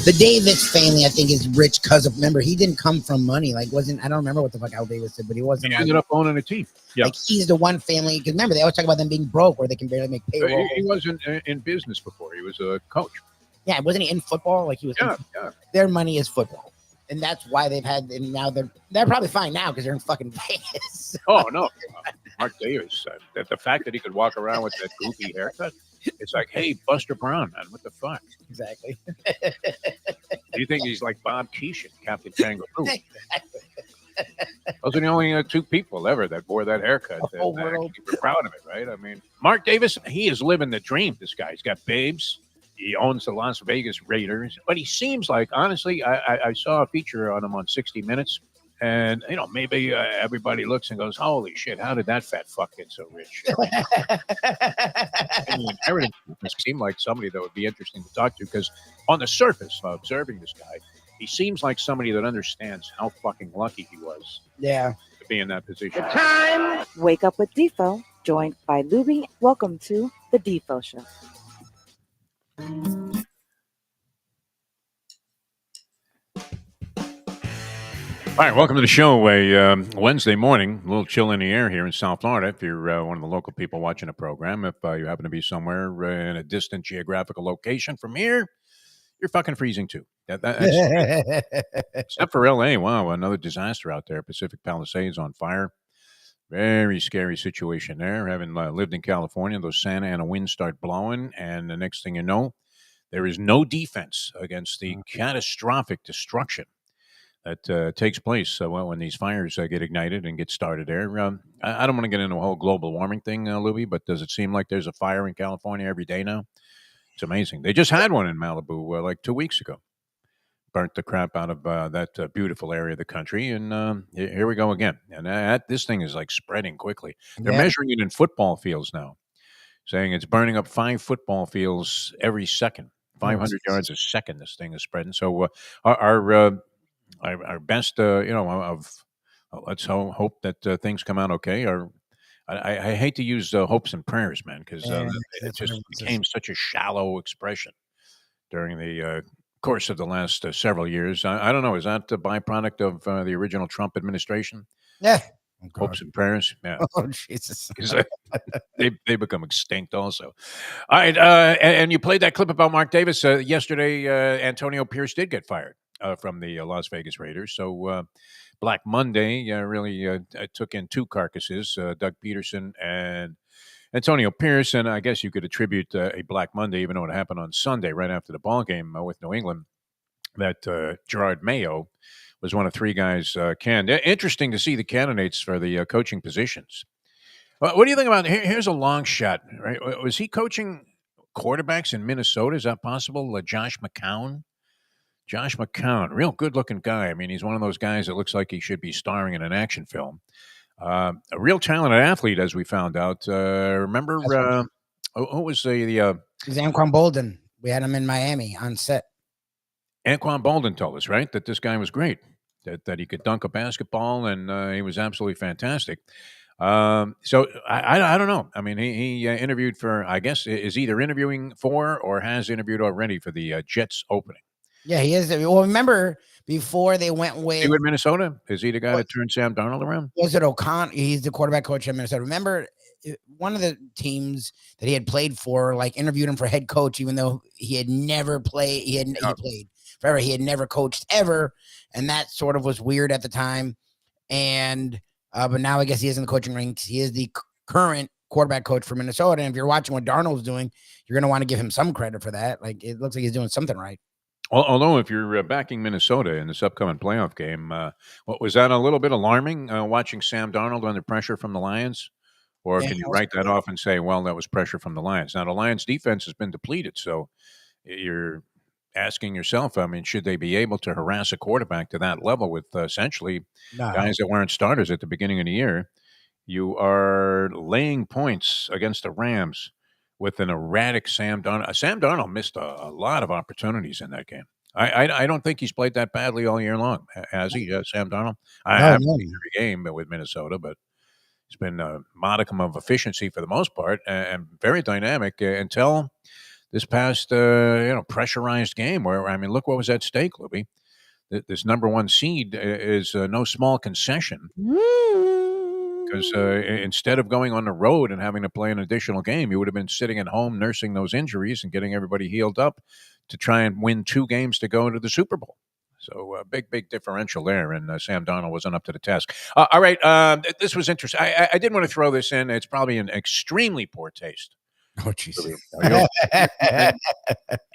The Davis family, I think, is rich because of. Remember, he didn't come from money. Like, wasn't I don't remember what the fuck Al Davis did, but he wasn't. He ended up owning a team. Yeah, like he's the one family. Because remember, they always talk about them being broke, where they can barely make payroll. He wasn't in business before. He was a coach. Yeah, wasn't he in football? Like he was. Yeah. Their money is football, and that's why they've had. And now they're probably fine now because they're in fucking Vegas. Oh no, Mark Davis. The fact that he could walk around with that goofy haircut. It's like, hey, Buster Brown, man, what the fuck? Exactly. Do you think he's like Bob Keeshan, Captain Kangaroo? Those are the only two people ever that wore that haircut. We're proud of it, right? I mean, Mark Davis, he is living the dream. This guy, he's got babes. He owns the Las Vegas Raiders, but he seems like, honestly, I saw a feature on him on 60 Minutes. And, maybe everybody looks and goes, holy shit, how did that fat fuck get so rich? Everything seemed like somebody that would be interesting to talk to because on the surface of observing this guy, he seems like somebody that understands how fucking lucky he was to be in that position. Time! Wake up with Defo, joined by Lubie. Welcome to the Defo Show. All right, welcome to the show. A Wednesday morning, a little chill in the air here in South Florida. If you're one of the local people watching the program, if you happen to be somewhere in a distant geographical location from here, you're fucking freezing too. Except for LA. Wow, another disaster out there. Pacific Palisades on fire. Very scary situation there. Having lived in California, those Santa Ana winds start blowing, and the next thing you know, there is no defense against the catastrophic destruction that takes place when these fires get ignited and get started there. I don't want to get into a whole global warming thing, Lubie, but does it seem like there's a fire in California every day now? It's amazing. They just had one in Malibu like 2 weeks ago. Burnt the crap out of that beautiful area of the country, and here we go again. And this thing is like spreading quickly. They're measuring it in football fields now, saying it's burning up 5 football fields every second. 500 yards a second this thing is spreading. So our best, let's hope that things come out okay. I hate to use hopes and prayers, man, because it just became such a shallow expression during the course of the last several years. I don't know. Is that a byproduct of the original Trump administration? Yeah. Hopes and prayers. Yeah. Oh, Jesus. They become extinct also. All right. And you played that clip about Mark Davis. Yesterday, Antonio Pierce did get fired from the Las Vegas Raiders. So Black Monday really took in 2 carcasses, Doug Peterson and Antonio Pierce. And I guess you could attribute a Black Monday, even though it happened on Sunday right after the ball game with New England, that Gerard Mayo was one of 3 guys canned. Interesting to see the candidates for the coaching positions. What do you think about here's a long shot, right? Was he coaching quarterbacks in Minnesota? Is that possible? Josh McCown? Josh McCown, real good-looking guy. I mean, he's one of those guys that looks like he should be starring in an action film. A real talented athlete, as we found out. Remember, who was the... It was Anquan Bolden. We had him in Miami on set. Anquan Bolden told us, right, that this guy was great, that he could dunk a basketball, and he was absolutely fantastic. So I don't know. I mean, he interviewed for, I guess, is either interviewing for or has interviewed already for the Jets opening. Yeah, he is. Well, remember before they went with... He with Minnesota? Is he the guy that turned Sam Darnold around? Was it O'Connor? He's the quarterback coach in Minnesota. Remember, one of the teams that he had played for, like, interviewed him for head coach, even though he had never played. He played forever. He had never coached ever, and that sort of was weird at the time. And but now I guess he is in the coaching ranks. He is the current quarterback coach for Minnesota. And if you're watching what Darnold's doing, you're going to want to give him some credit for that. Like, it looks like he's doing something right. Although, if you're backing Minnesota in this upcoming playoff game, what was that a little bit alarming, watching Sam Darnold under pressure from the Lions? Or can you write that off and say, well, that was pressure from the Lions? Now, the Lions' defense has been depleted, so you're asking yourself, I mean, should they be able to harass a quarterback to that level with essentially guys that weren't starters at the beginning of the year? You are laying points against the Rams with an erratic Sam Darnold. Sam Darnold missed a lot of opportunities in that game. I don't think he's played that badly all year long, has he, Sam Darnold? I haven't seen every game with Minnesota, but it's been a modicum of efficiency for the most part and very dynamic until this past pressurized game where, I mean, look what was at stake, Lubie. This number one seed is no small concession. Because instead of going on the road and having to play an additional game, you would have been sitting at home nursing those injuries and getting everybody healed up to try and win 2 games to go into the Super Bowl. So big differential there, and Sam Darnold wasn't up to the task. All right, this was interesting. I did want to throw this in. It's probably an extremely poor taste. Oh, jeez.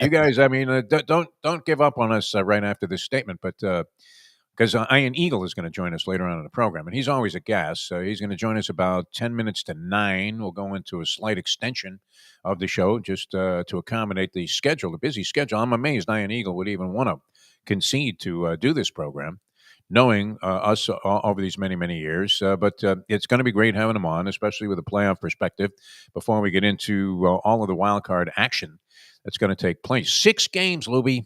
You guys, I mean, don't give up on us right after this statement, but because Ian Eagle is going to join us later on in the program, and he's always a guest. So he's going to join us about 10 minutes to 9. We'll go into a slight extension of the show just to accommodate the schedule, the busy schedule. I'm amazed Ian Eagle would even want to concede to do this program, knowing us over these many years. But it's going to be great having him on, especially with a playoff perspective, before we get into all of the wild card action that's going to take place. 6 games, Lubie.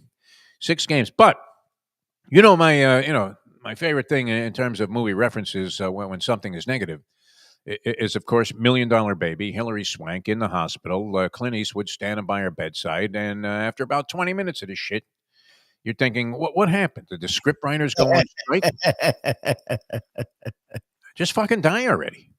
6 games. But my favorite thing in terms of movie references when something is negative is, of course, $1 Million Baby, Hilary Swank in the hospital, Clint Eastwood standing by her bedside, and after about 20 minutes of this shit, you're thinking, what happened? Did the script writers go on strike? Just fucking die already.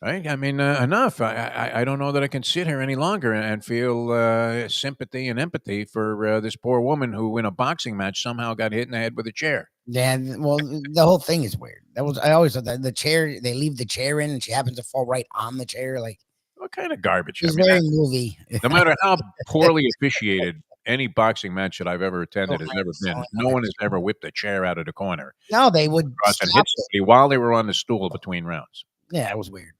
Right? I mean, enough. I don't know that I can sit here any longer and feel sympathy and empathy for this poor woman who, in a boxing match, somehow got hit in the head with a chair. Yeah, well, the whole thing is weird. I always thought that the chair, they leave the chair in, and she happens to fall right on the chair. Like, what kind of garbage? It's very movie. No matter how poorly officiated any boxing match that I've ever attended has never been. No one has ever whipped a chair out of the corner. No, they would and hit somebody while they were on the stool between rounds. Yeah, it was weird.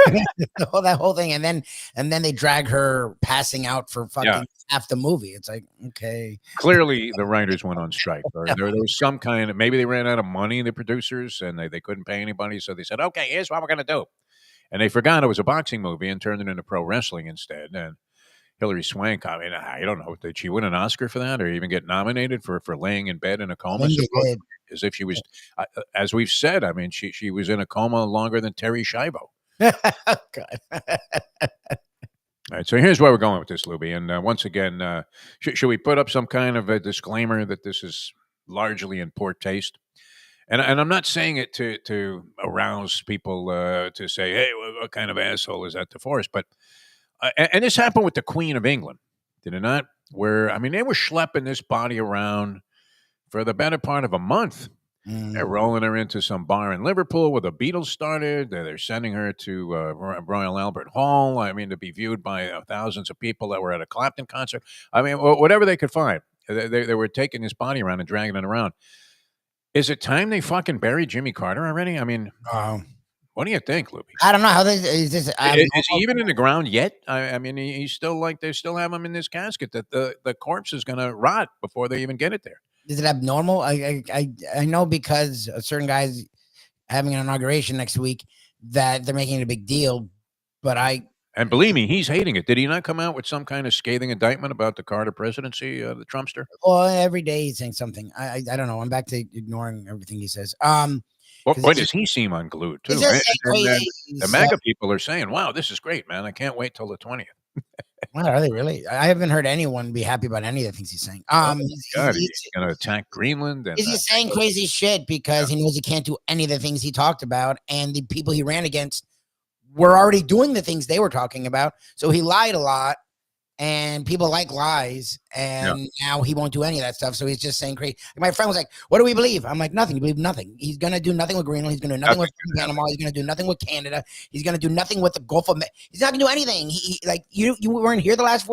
That whole thing, and then they drag her passing out for fucking half the movie. It's like, okay. Clearly, the writers went on strike. Or there was some kind of, maybe they ran out of money, the producers, and they couldn't pay anybody, so they said, okay, here's what we're going to do. And they forgot it was a boxing movie and turned it into pro wrestling instead. And Hilary Swank, I mean, I don't know. Did she win an Oscar for that or even get nominated for laying in bed in a coma? As if she was, as we've said, I mean, she was in a coma longer than Terry Schiavo. God. All right, so here's where we're going with this, Lubie. And once again, should we put up some kind of a disclaimer that this is largely in poor taste? And I'm not saying it to arouse people to say, hey, what kind of asshole is that DeForest? But and this happened with the Queen of England, did it not? Where, I mean, they were schlepping this body around for the better part of a month. They're rolling her into some bar in Liverpool where the Beatles started. They're sending her to Royal Albert Hall, I mean, to be viewed by thousands of people that were at a Clapton concert. I mean, whatever they could find. They were taking this body around and dragging it around. Is it time they fucking buried Jimmy Carter already? I mean, what do you think, Lubie? I don't know how is this. Is he even in the ground yet? I mean, he's still like they still have him in this casket that the corpse is going to rot before they even get it there. Is it abnormal? I know because a certain guy's having an inauguration next week that they're making it a big deal, but and believe me, he's hating it. Did he not come out with some kind of scathing indictment about the Carter presidency, the Trumpster? Well, every day he's saying something. I don't know. I'm back to ignoring everything he says. Boy, does he seem unglued too? Right? The MAGA people are saying, "Wow, this is great, man! I can't wait till the 20th." Well, are they really? I haven't heard anyone be happy about any of the things he's saying. He's going to attack Greenland. And, he's saying crazy shit because he knows he can't do any of the things he talked about, and the people he ran against were already doing the things they were talking about. So he lied a lot, and people like lies, and now he won't do any of that stuff. So he's just saying crazy. My friend was like, "What do we believe?" I'm like, "Nothing. You believe nothing. He's going to do nothing with Greenland. He's going to do nothing with Panama. He's going to do nothing with Canada. He's going to do nothing with the Gulf of Mexico. He's not going to do anything. He like you weren't here the last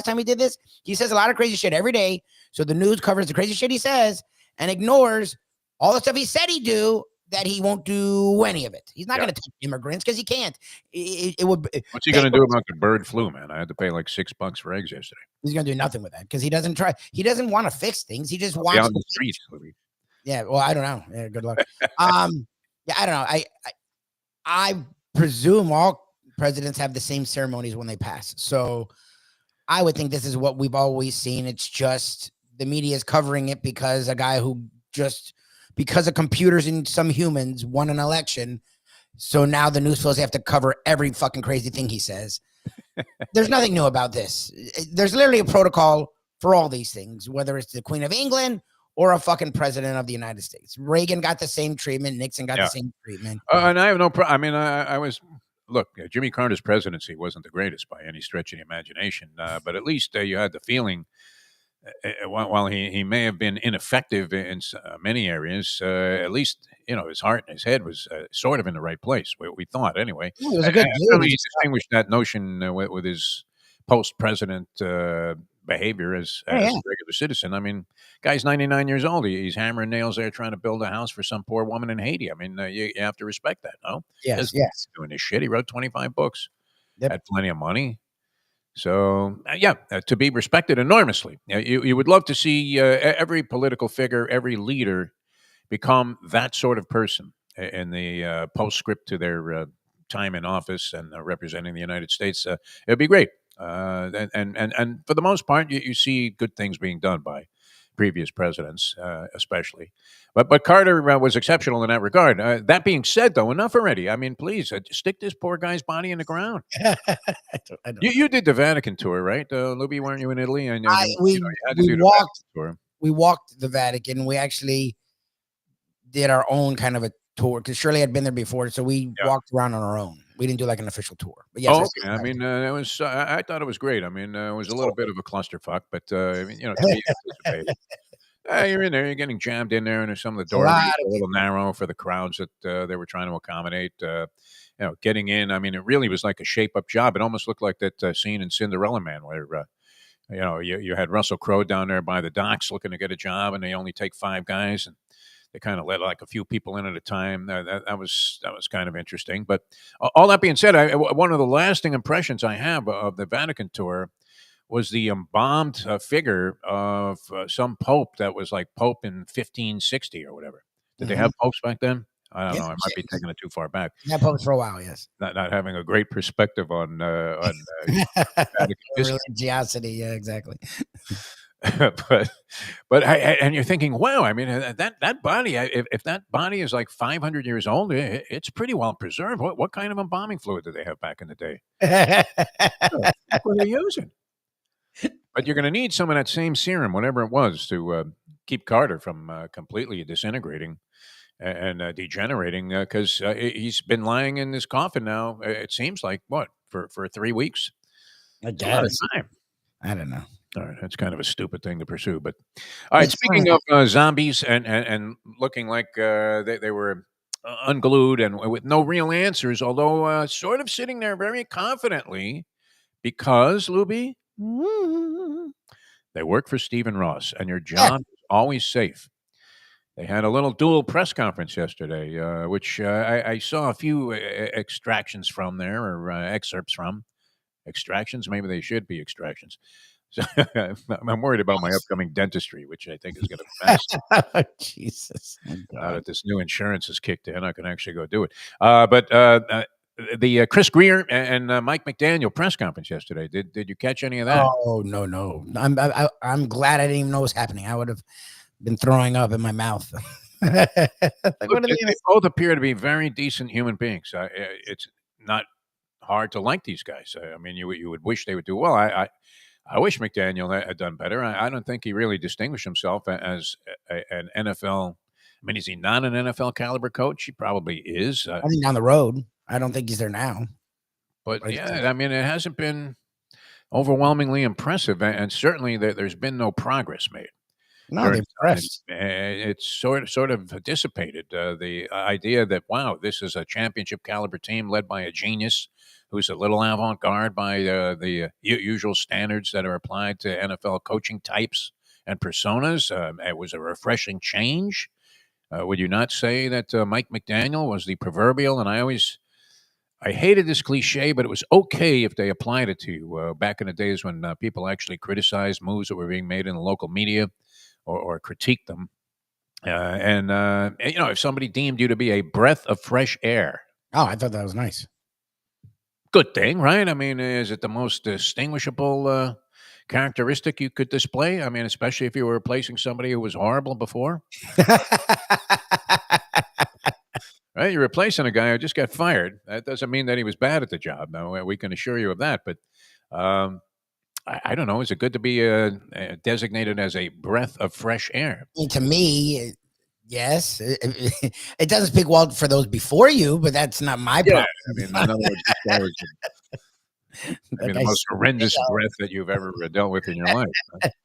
time he did this. He says a lot of crazy shit every day. So the news covers the crazy shit he says and ignores all the stuff he said he'd do. That he won't do any of it. He's not going to take immigrants because he can't. It would. What's he going to do about the bird flu, man? I had to pay like $6 for eggs yesterday. He's going to do nothing with that because he doesn't try. He doesn't want to fix things. He just wants on the streets. Yeah. Well, I don't know. Yeah, good luck. Yeah, I don't know. I presume all presidents have the same ceremonies when they pass. So I would think this is what we've always seen. It's just the media is covering it because a guy who just. Because of computers and some humans won an election. So now the news feels they have to cover every fucking crazy thing he says. There's nothing new about this. There's literally a protocol for all these things, whether it's the Queen of England or a fucking president of the United States. Reagan got the same treatment. Nixon got the same treatment. And I have no problem. I mean, I was, look, Jimmy Carter's presidency wasn't the greatest by any stretch of the imagination, but at least you had the feeling, while he may have been ineffective in many areas, at least, his heart and his head was sort of in the right place, we thought anyway. Yeah, he was a good dude. Certainly he distinguished that notion with his post-president behavior as a regular citizen. I mean, guy's 99 years old. He's hammering nails there trying to build a house for some poor woman in Haiti. I mean, you have to respect that, no? Yes. Doing this shit. He wrote 25 books. Yep. Had plenty of money. So, to be respected enormously. You would love to see every political figure, every leader become that sort of person in the postscript to their time in office and representing the United States. It would be great. And for the most part, you see good things being done by previous presidents, especially. But Carter was exceptional in that regard. That being said, though, enough already. I mean, please stick this poor guy's body in the ground. I don't. You did the Vatican tour, right, Lubie? Weren't you in Italy? And we walked the Vatican. We actually did our own kind of a tour because Shirley had been there before, so we walked around on our own. We didn't do like an official tour. But yes, okay. I mean, it was. I thought it was great. I mean, it was a little bit of a clusterfuck, but to me, you're in there, you're getting jammed in there, and some of the doors are a little narrow for the crowds that they were trying to accommodate. Getting in, I mean, it really was like a shape-up job. It almost looked like that scene in Cinderella Man where, you had Russell Crowe down there by the docks looking to get a job, and they only take 5 guys, and they kind of let like a few people in at a time. That was kind of interesting. But all that being said, one of the lasting impressions I have of the Vatican tour was the embalmed figure of some pope that was like Pope in 1560 or whatever. Did they have popes back then? I don't know. I might be taking it too far back. Yeah, popes for a while, yes. Not having a great perspective on religiosity. Yeah, exactly. but and you're thinking, wow, I mean, that body, if that body is like 500 years old, it's pretty well preserved. What kind of embalming fluid did they have back in the day? What were they using? But you're going to need some of that same serum, whatever it was, to keep Carter from completely disintegrating and degenerating, because he's been lying in this coffin now. It seems like for 3 weeks. I guess. I don't know. All right, that's kind of a stupid thing to pursue. But all right, speaking of zombies and looking like they were unglued and with no real answers, although sort of sitting there very confidently, because Lubie, they work for Stephen Ross, and your job is always safe. They had a little dual press conference yesterday, which I saw a few extractions from there, or excerpts from. Extractions? Maybe they should be extractions. So I'm worried about my upcoming dentistry, which I think is going to be fast. Jesus. Now that this new insurance has kicked in, I can actually go do it. But the Chris Greer and Mike McDaniel press conference yesterday, did you catch any of that? Oh, no. I'm glad I didn't even know what was happening. I would have been throwing up in my mouth. Look, they both appear to be very decent human beings. It's not hard to like these guys. I mean, you would wish they would do well. I wish McDaniel had done better. I don't think he really distinguished himself as an NFL. I mean, is he not an NFL caliber coach? He probably is. I think down the road. I don't think he's there now. But yeah, I mean, it hasn't been overwhelmingly impressive, and certainly there's been no progress made. No, they've progressed. It's sort of dissipated. The idea that, wow, this is a championship caliber team led by a genius who's a little avant-garde by the usual standards that are applied to NFL coaching types and personas. It was a refreshing change. Would you not say that Mike McDaniel was the proverbial, and I hated this cliche, but it was okay if they applied it to you back in the days when people actually criticized moves that were being made in the local media or critiqued them. If somebody deemed you to be a breath of fresh air. Oh, I thought that was nice. Good thing, right? I mean, is it the most distinguishable characteristic you could display? I mean, especially if you were replacing somebody who was horrible before. Well, you're replacing a guy who just got fired. That doesn't mean that he was bad at the job. No, we can assure you of that. But I don't know. Is it good to be designated as a breath of fresh air? And to me, yes. It doesn't speak well for those before you, but that's not my problem. I mean, in other words, this guy was the most horrendous breath that you've ever dealt with in your life.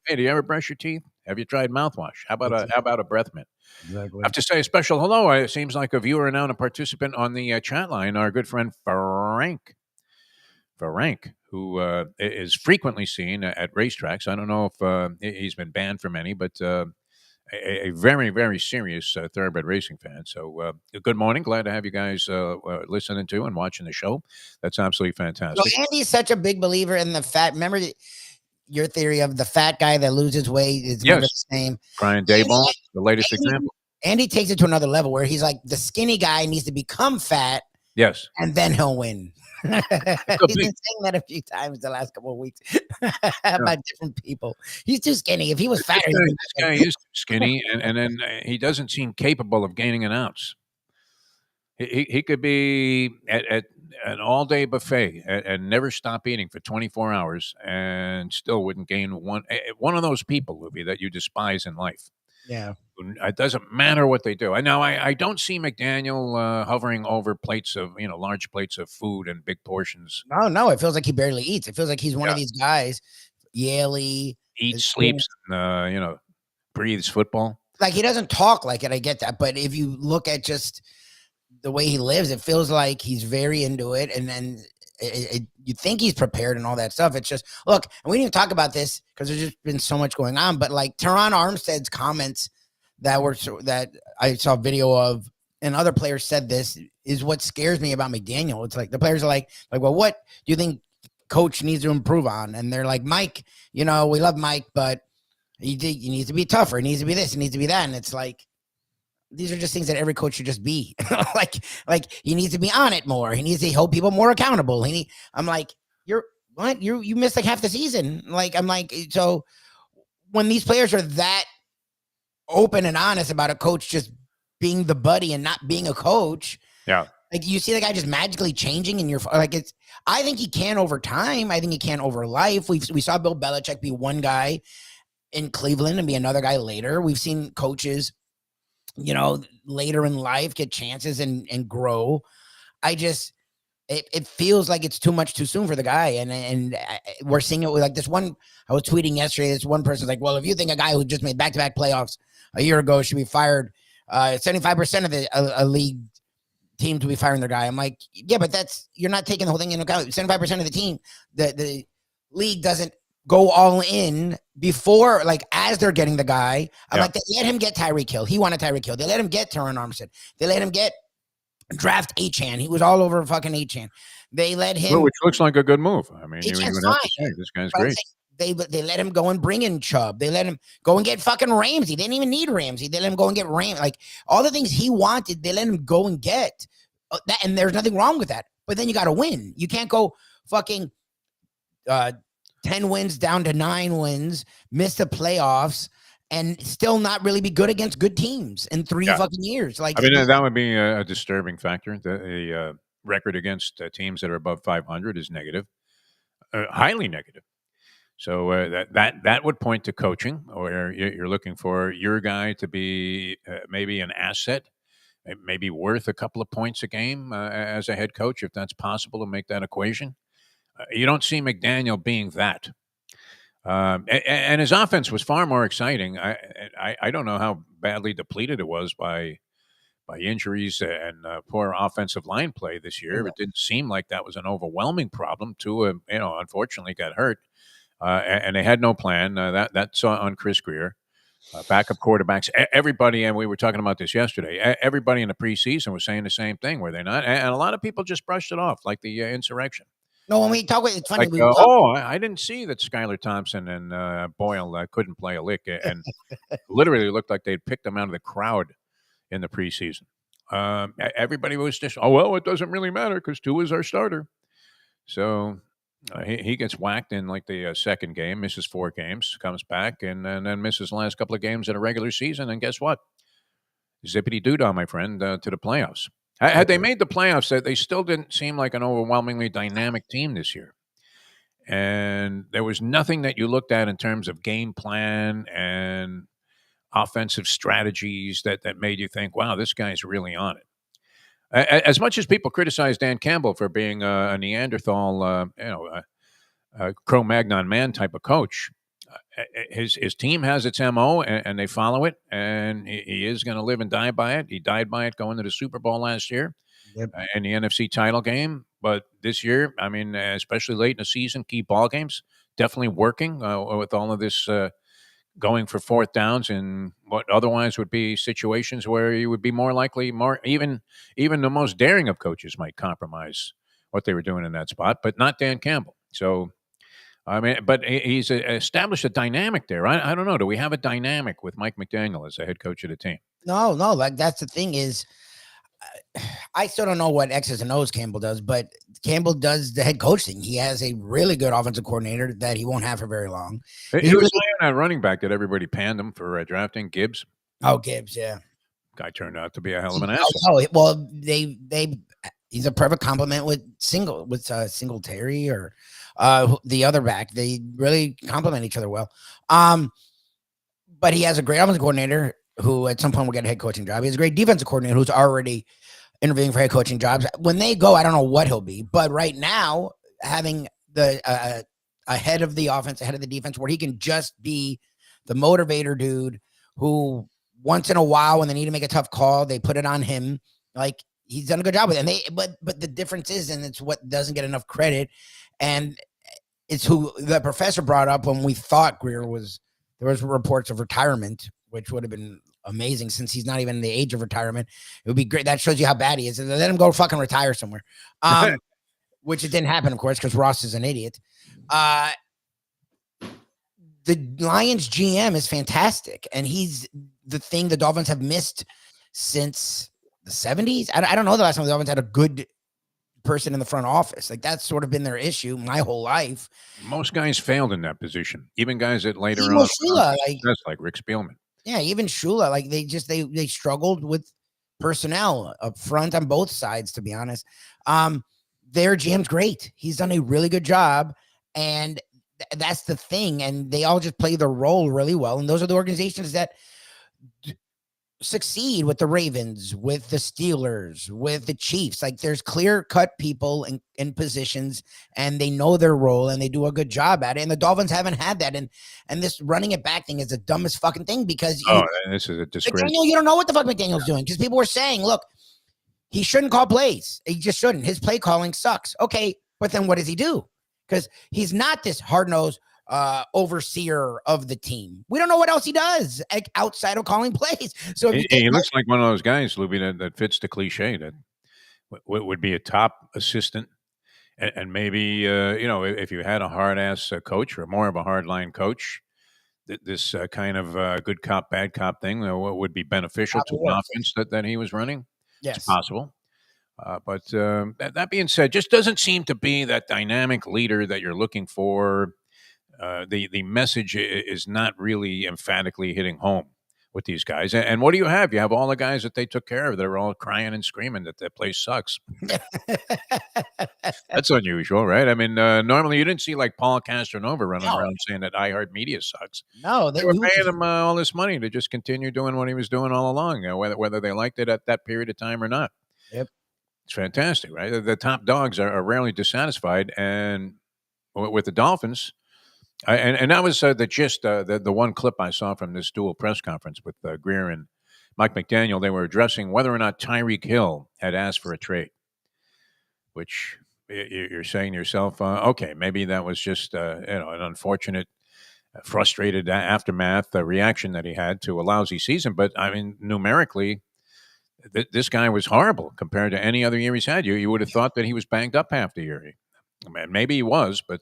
Hey, do you ever brush your teeth? Have you tried mouthwash? How about a breath mint? Exactly. I have to say a special hello. It seems like a viewer now and a participant on the chat line, our good friend Frank, who is frequently seen at racetracks. I don't know if he's been banned from any, but a very, very serious thoroughbred racing fan. So good morning. Glad to have you guys listening to and watching the show. That's absolutely fantastic. So Andy's such a big believer in the fat. Remember your theory of the fat guy that loses weight is never the same. Brian Dayball, the latest example. Andy takes it to another level where he's like, the skinny guy needs to become fat. Yes. And then he'll win. He's been saying that a few times the last couple of weeks about different people. He's too skinny. If he was fatter, this guy is skinny, and then he doesn't seem capable of gaining an ounce. He could be at an all-day buffet and never stop eating for 24 hours and still wouldn't gain one of those people, Lubie, that you despise in life. Yeah. It doesn't matter what they do. I don't see McDaniel hovering over plates of, large plates of food and big portions. No. It feels like he barely eats. It feels like he's one of these guys, Yaley. Eats, sleeps, and, breathes football. Like, he doesn't talk like it. I get that. But if you look at just the way he lives, it feels like he's very into it. And then you think he's prepared and all that stuff. It's just, look, and we didn't even talk about this because there's just been so much going on. But like Teron Armstead's comments that I saw a video of, and other players said this, is what scares me about McDaniel. It's like the players are like, well, what do you think coach needs to improve on? And they're like, Mike, we love Mike, but he needs to be tougher. He needs to be this. He needs to be that. And it's like, these are just things that every coach should just be. like he needs to be on it more. He needs to hold people more accountable. I'm like, you missed like half the season. Like, I'm like, so when these players are that open and honest about a coach just being the buddy and not being a coach. Yeah. Like, you see the guy just magically changing in your, like, I think he can over time. I think he can over life. We saw Bill Belichick be one guy in Cleveland and be another guy later. We've seen coaches, later in life get chances and grow. It feels like it's too much too soon for the guy. And we're seeing it with like this one. I was tweeting yesterday. This one person's like, well, if you think a guy who just made back-to-back playoffs a year ago should be fired, 75% of the league teams will be firing their guy. I'm like, yeah, but you're not taking the whole thing into account. 75% of the team, the league doesn't go all in before, like, as they're getting the guy. I'm like, they let him get Tyreek Hill. He wanted Tyreek Hill. They let him get Teron Armstead. They let him get draft Achane. He was all over fucking Achane. They let him, which looks like a good move. I mean, Achane's you would fine. have to say this guy's great. They let him go and bring in Chubb. They let him go and get fucking Ramsey. They didn't even need Ramsey. They let him go and get Ramsey. Like, all the things he wanted, they let him go and get that. And there's nothing wrong with that. But then you got to win. You can't go fucking 10 wins down to 9 wins, miss the playoffs, and still not really be good against good teams in 3 fucking years. Like, I mean, that would be a disturbing factor. The record against teams that are above 500 is negative, highly negative. So that would point to coaching, or you're looking for your guy to be maybe an asset, maybe worth a couple of points a game as a head coach, if that's possible to make that equation. You don't see McDaniel being that. And his offense was far more exciting. I don't know how badly depleted it was by injuries and poor offensive line play this year. It didn't seem like that was an overwhelming problem. Tua, unfortunately got hurt, and they had no plan. That's on Chris Greer. Backup quarterbacks, everybody, and we were talking about this yesterday. Everybody in the preseason was saying the same thing, were they not? And a lot of people just brushed it off, like the insurrection. No, when we talk about it's funny. Like, I didn't see that Skylar Thompson and Boyle couldn't play a lick, and literally looked like they'd picked them out of the crowd in the preseason. Everybody was just, it doesn't really matter because Tua is our starter. So he gets whacked in like the second game, misses 4 games, comes back, and then misses the last couple of games in a regular season. And guess what? Zippity-doo-dah, my friend, to the playoffs. Had they made the playoffs, they still didn't seem like an overwhelmingly dynamic team this year. And there was nothing that you looked at in terms of game plan and offensive strategies that made you think, wow, this guy's really on it. As much as people criticize Dan Campbell for being a Neanderthal, Cro-Magnon man type of coach, his team has its MO and they follow it, and he is going to live and die by it. He died by it going to the Super Bowl last year and the NFC title game. But this year, I mean, especially late in the season, key ball games, definitely working with all of this going for fourth downs in what otherwise would be situations where you would be more likely, even the most daring of coaches might compromise what they were doing in that spot, but not Dan Campbell. So, I mean, but he's established a dynamic there. I don't know. Do we have a dynamic with Mike McDaniel as the head coach of the team? No. Like, that's the thing is, I still don't know what X's and O's Campbell does, but Campbell does the head coach thing. He has a really good offensive coordinator that he won't have for very long. He was playing that running back that everybody panned him for drafting, Gibbs. Oh, Gibbs, yeah. Guy turned out to be a hell of an asset. Oh, well, he's a perfect complement with Singletary or the other back. They really complement each other well. But he has a great offensive coordinator who at some point will get a head coaching job. He has a great defensive coordinator who's already interviewing for head coaching jobs. When they go, I don't know what he'll be. But right now, having the ahead of the offense, ahead of the defense, where he can just be the motivator dude who once in a while when they need to make a tough call, they put it on him. Like, he's done a good job with it. But the difference is, and it's what doesn't get enough credit, and it's who the professor brought up when we thought Greer was, there was reports of retirement, which would have been amazing since he's not even in the age of retirement. It would be great. That shows you how bad he is. Let him go fucking retire somewhere. Which it didn't happen, of course, because Ross is an idiot. The Lions GM is fantastic, and he's the thing the Dolphins have missed since the 70s. I don't know the last time the Dolphins had a good person in the front office. Like, that's sort of been their issue my whole life. Most guys failed in that position, even guys that later on Shula, like Rick Spielman. Yeah, even Shula, like they struggled with personnel up front on both sides, to be honest. Their GM's great. He's done a really good job, and that's the thing. And they all just play their role really well. And those are the organizations that succeed with the Ravens, with the Steelers, with the Chiefs. Like, there's clear-cut people in positions, and they know their role, and they do a good job at it. And the Dolphins haven't had that. And this running it back thing is the dumbest fucking thing, because this is a disgrace. McDaniel, you don't know what the fuck McDaniel's doing, because people were saying, look, he shouldn't call plays. He just shouldn't. His play calling sucks. Okay, but then what does he do? Because he's not this hard-nosed overseer of the team. We don't know what else he does outside of calling plays. So he looks like one of those guys, Lubie, that fits the cliche that would be a top assistant, and maybe if you had a hard ass coach or more of a hardline coach, this kind of good cop bad cop thing would be beneficial to an offense that he was running. Yes, it's possible. But that being said, just doesn't seem to be that dynamic leader that you're looking for. The message is not really emphatically hitting home with these guys. And what do you have? You have all the guys that they took care of. They're all crying and screaming that their place sucks. That's unusual, right? I mean, normally you didn't see like Paul Castronova running around saying that iHeartMedia sucks. No, they were paying him all this money to just continue doing what he was doing all along, whether they liked it at that period of time or not. Yep. It's fantastic, right? The top dogs are rarely dissatisfied. And with the Dolphins, and that was the gist, the one clip I saw from this dual press conference with Greer and Mike McDaniel. They were addressing whether or not Tyreek Hill had asked for a trade, which you're saying to yourself, okay, maybe that was just an unfortunate, frustrated aftermath reaction that he had to a lousy season. But, I mean, numerically, this guy was horrible compared to any other year he's had. You would have thought that he was banged up half the year. Maybe he was, but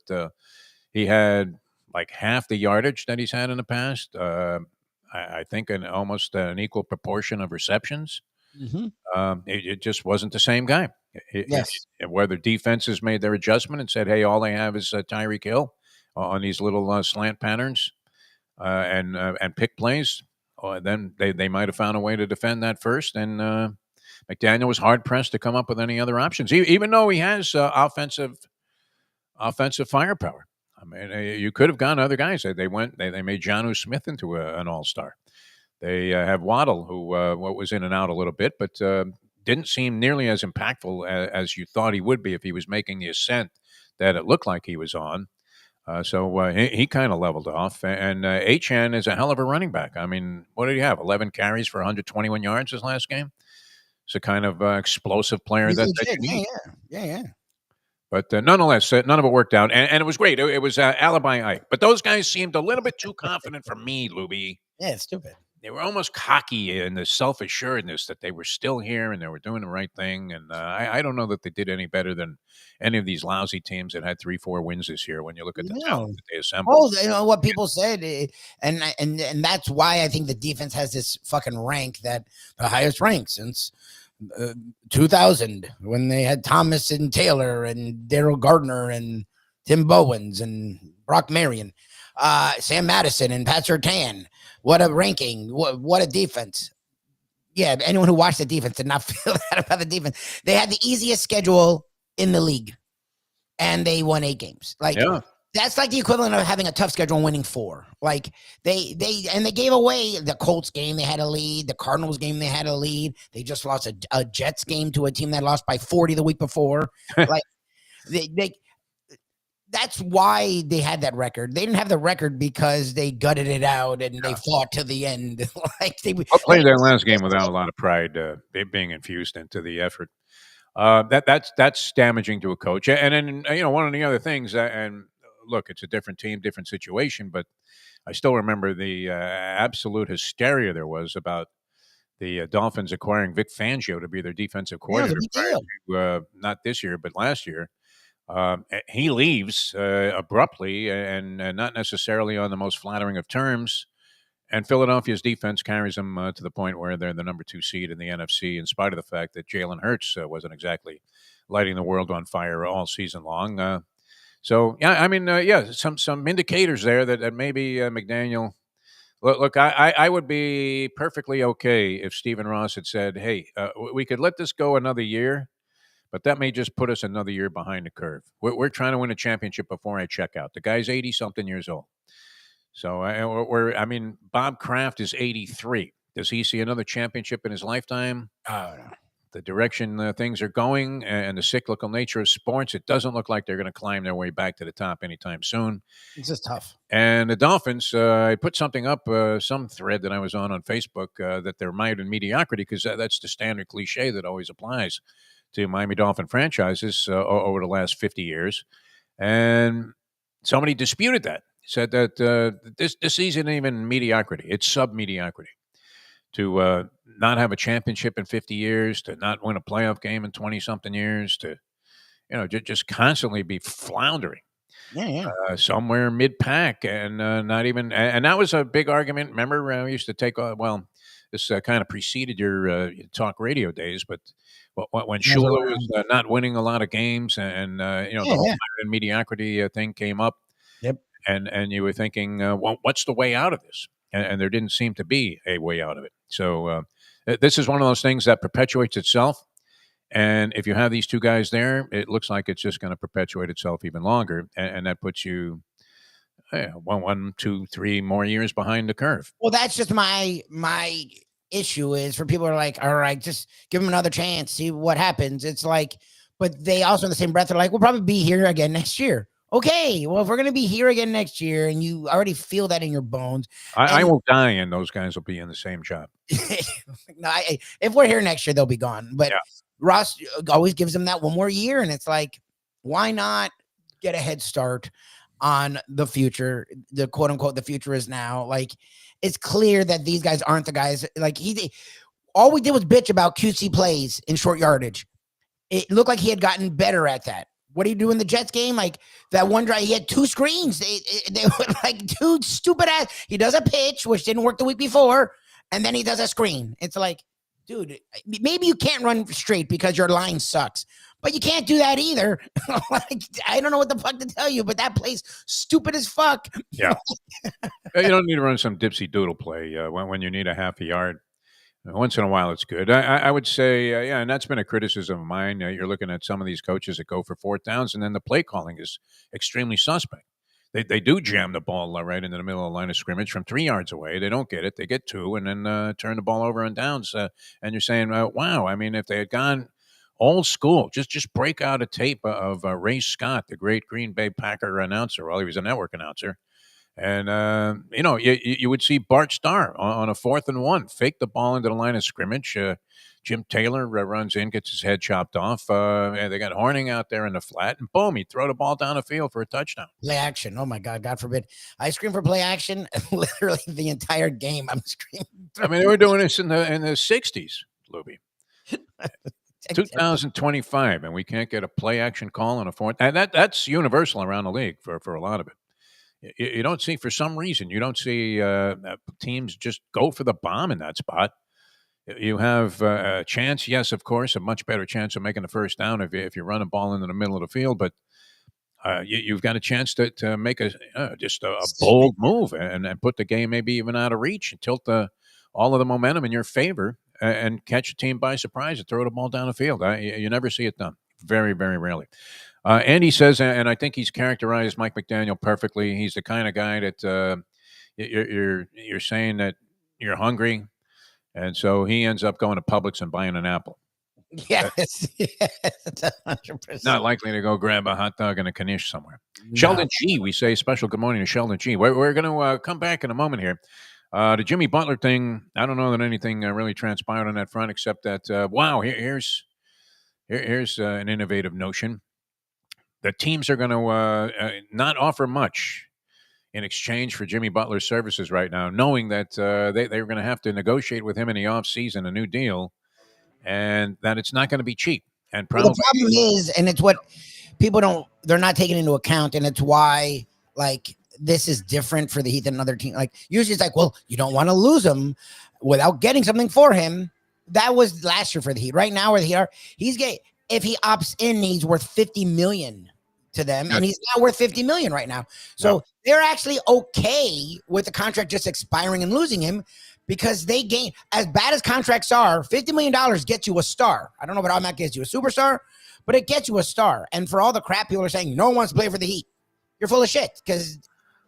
he had like half the yardage that he's had in the past. I think almost an equal proportion of receptions. Mm-hmm. It just wasn't the same guy. Whether defenses made their adjustment and said, hey, all they have is Tyreek Hill on these little slant patterns and pick plays, then they might have found a way to defend that first. And McDaniel was hard pressed to come up with any other options, even though he has offensive firepower. I mean, you could have gone other guys. They made Jonnu Smith into an all-star. They have Waddle, who was in and out a little bit, but didn't seem nearly as impactful as you thought he would be if he was making the ascent that it looked like he was on. So he kind of leveled off. And Achane is a hell of a running back. I mean, what did he have? 11 carries for 121 yards his last game? It's a kind of explosive player that you need. Yeah. But nonetheless, none of it worked out. And it was great. It was alibi Ike. But those guys seemed a little bit too confident for me, Lubie. Yeah, it's stupid. They were almost cocky in the self-assuredness that they were still here and they were doing the right thing. And I don't know that they did any better than any of these lousy teams that had 3-4 wins this year when you look at the talent that they assembled. Oh, you know what people said. And that's why I think the defense has this fucking rank, that the highest rank since 2000, when they had Thomas and Taylor and Daryl Gardner and Tim Bowens and Brock Marion, Sam Madison and Pat Surtain. What a ranking. What a defense. Yeah, anyone who watched the defense did not feel that about the defense. They had the easiest schedule in the league, and they won 8 games. That's like the equivalent of having a tough schedule and winning 4. Like they gave away the Colts game. They had a lead. The Cardinals game, they had a lead. They just lost a Jets game to a team that lost by 40 the week before. Like that's why they had that record. They didn't have the record because they gutted it out and they fought to the end. Like they played that last game without a lot of pride being infused into the effort. That's damaging to a coach. And then one of the other things, and look, it's a different team, different situation, but I still remember the absolute hysteria there was about the Dolphins acquiring Vic Fangio to be their defensive coordinator. Not this year, but last year. He leaves abruptly and not necessarily on the most flattering of terms. And Philadelphia's defense carries them to the point where they're the number 2 seed in the NFC, in spite of the fact that Jalen Hurts wasn't exactly lighting the world on fire all season long. Some indicators there that maybe McDaniel. Look, I would be perfectly okay if Stephen Ross had said, "Hey, we could let this go another year." But that may just put us another year behind the curve. We're trying to win a championship before I check out. The guy's 80-something years old. So, Bob Kraft is 83. Does he see another championship in his lifetime? Oh, no. The direction things are going and the cyclical nature of sports, it doesn't look like they're going to climb their way back to the top anytime soon. It's just tough. And the Dolphins, I put something up, some thread that I was on Facebook, that they're mired in mediocrity, because that's the standard cliche that always applies to Miami Dolphin franchises over the last 50 years. And somebody disputed that. Said that this isn't even mediocrity. It's sub-mediocrity. To not have a championship in 50 years, to not win a playoff game in 20-something years, to just constantly be floundering. Somewhere mid-pack and not even – and that was a big argument. Remember, we used to take this kind of preceded your talk radio days, but when Shula was not winning a lot of games and the whole mediocrity thing came up, and you were thinking, what's the way out of this? And there didn't seem to be a way out of it. So this is one of those things that perpetuates itself. And if you have these two guys there, it looks like it's just going to perpetuate itself even longer. And that puts you 1, 2, 3 more years behind the curve. Well, that's just my issue is for people who are like, all right, just give them another chance, see what happens. It's like, but they also in the same breath are like, we'll probably be here again next year. Okay, well, if we're going to be here again next year and you already feel that in your bones. I will die and those guys will be in the same job. No, if we're here next year, they'll be gone. But Ross always gives them that one more year. And it's like, why not get a head start on the future? The quote unquote, the future is now. Like, it's clear that these guys aren't the guys. Like, all we did was bitch about QC plays in short yardage. It looked like he had gotten better at that. What do you do in the Jets game? Like that one drive, he had 2 screens. They were like 2 stupid ass. He does a pitch, which didn't work the week before, and then he does a screen. It's like, dude, maybe you can't run straight because your line sucks, but you can't do that either. Like, I don't know what the fuck to tell you, but that play's stupid as fuck. Yeah. You don't need to run some dipsy doodle play when you need a half a yard. Once in a while, it's good. I would say, yeah, and that's been a criticism of mine. You're looking at some of these coaches that go for fourth downs, and then the play calling is extremely suspect. They do jam the ball right into the middle of the line of scrimmage from 3 yards away. They don't get it. They get 2, and then turn the ball over on downs. And you're saying, wow, I mean, if they had gone old school, just break out a tape of Ray Scott, the great Green Bay Packer announcer, while he was a network announcer. And, you would see Bart Starr on a 4th and 1, fake the ball into the line of scrimmage. Jim Taylor runs in, gets his head chopped off. And they got Horning out there in the flat, and boom, he'd throw the ball down the field for a touchdown. Play action. Oh, my God. God forbid. I scream for play action literally the entire game. I'm screaming. I mean, they were doing this in the 60s, Lubie. 2025, and we can't get a play action call on a 4th. And that's universal around the league for a lot of it. You don't see, for some reason, you don't see teams just go for the bomb in that spot. You have a chance, yes, of course, a much better chance of making the first down if you run a ball into the middle of the field. But you've got a chance to make a bold move and put the game maybe even out of reach and tilt all of the momentum in your favor and catch a team by surprise and throw the ball down the field. You never see it done. Very, very rarely. Andy says, and I think he's characterized Mike McDaniel perfectly. He's the kind of guy that you're saying that you're hungry, and so he ends up going to Publix and buying an apple. Yes, 100%. Not likely to go grab a hot dog and a knish somewhere. No. Sheldon G, we say special good morning to Sheldon G. We're going to come back in a moment here. The Jimmy Butler thing, I don't know that anything really transpired on that front, except that, wow, here's an innovative notion. The teams are going to not offer much in exchange for Jimmy Butler's services right now, knowing that they're going to have to negotiate with him in the offseason a new deal, and that it's not going to be cheap. And probably the problem is, and it's what people they're not taking into account, and it's why, like, this is different for the Heat than another team. Like, usually it's like, well, you don't want to lose him without getting something for him. That was last year for the Heat. Right now, where the Heat are, if he opts in, he's worth $50 million to them, and he's not worth $50 million right now. So they're actually okay with the contract just expiring and losing him, because they gain, as bad as contracts are, $50 million gets you a star. I don't know about how that gets you a superstar, but it gets you a star. And for all the crap people are saying, no one wants to play for the Heat, you're full of shit, because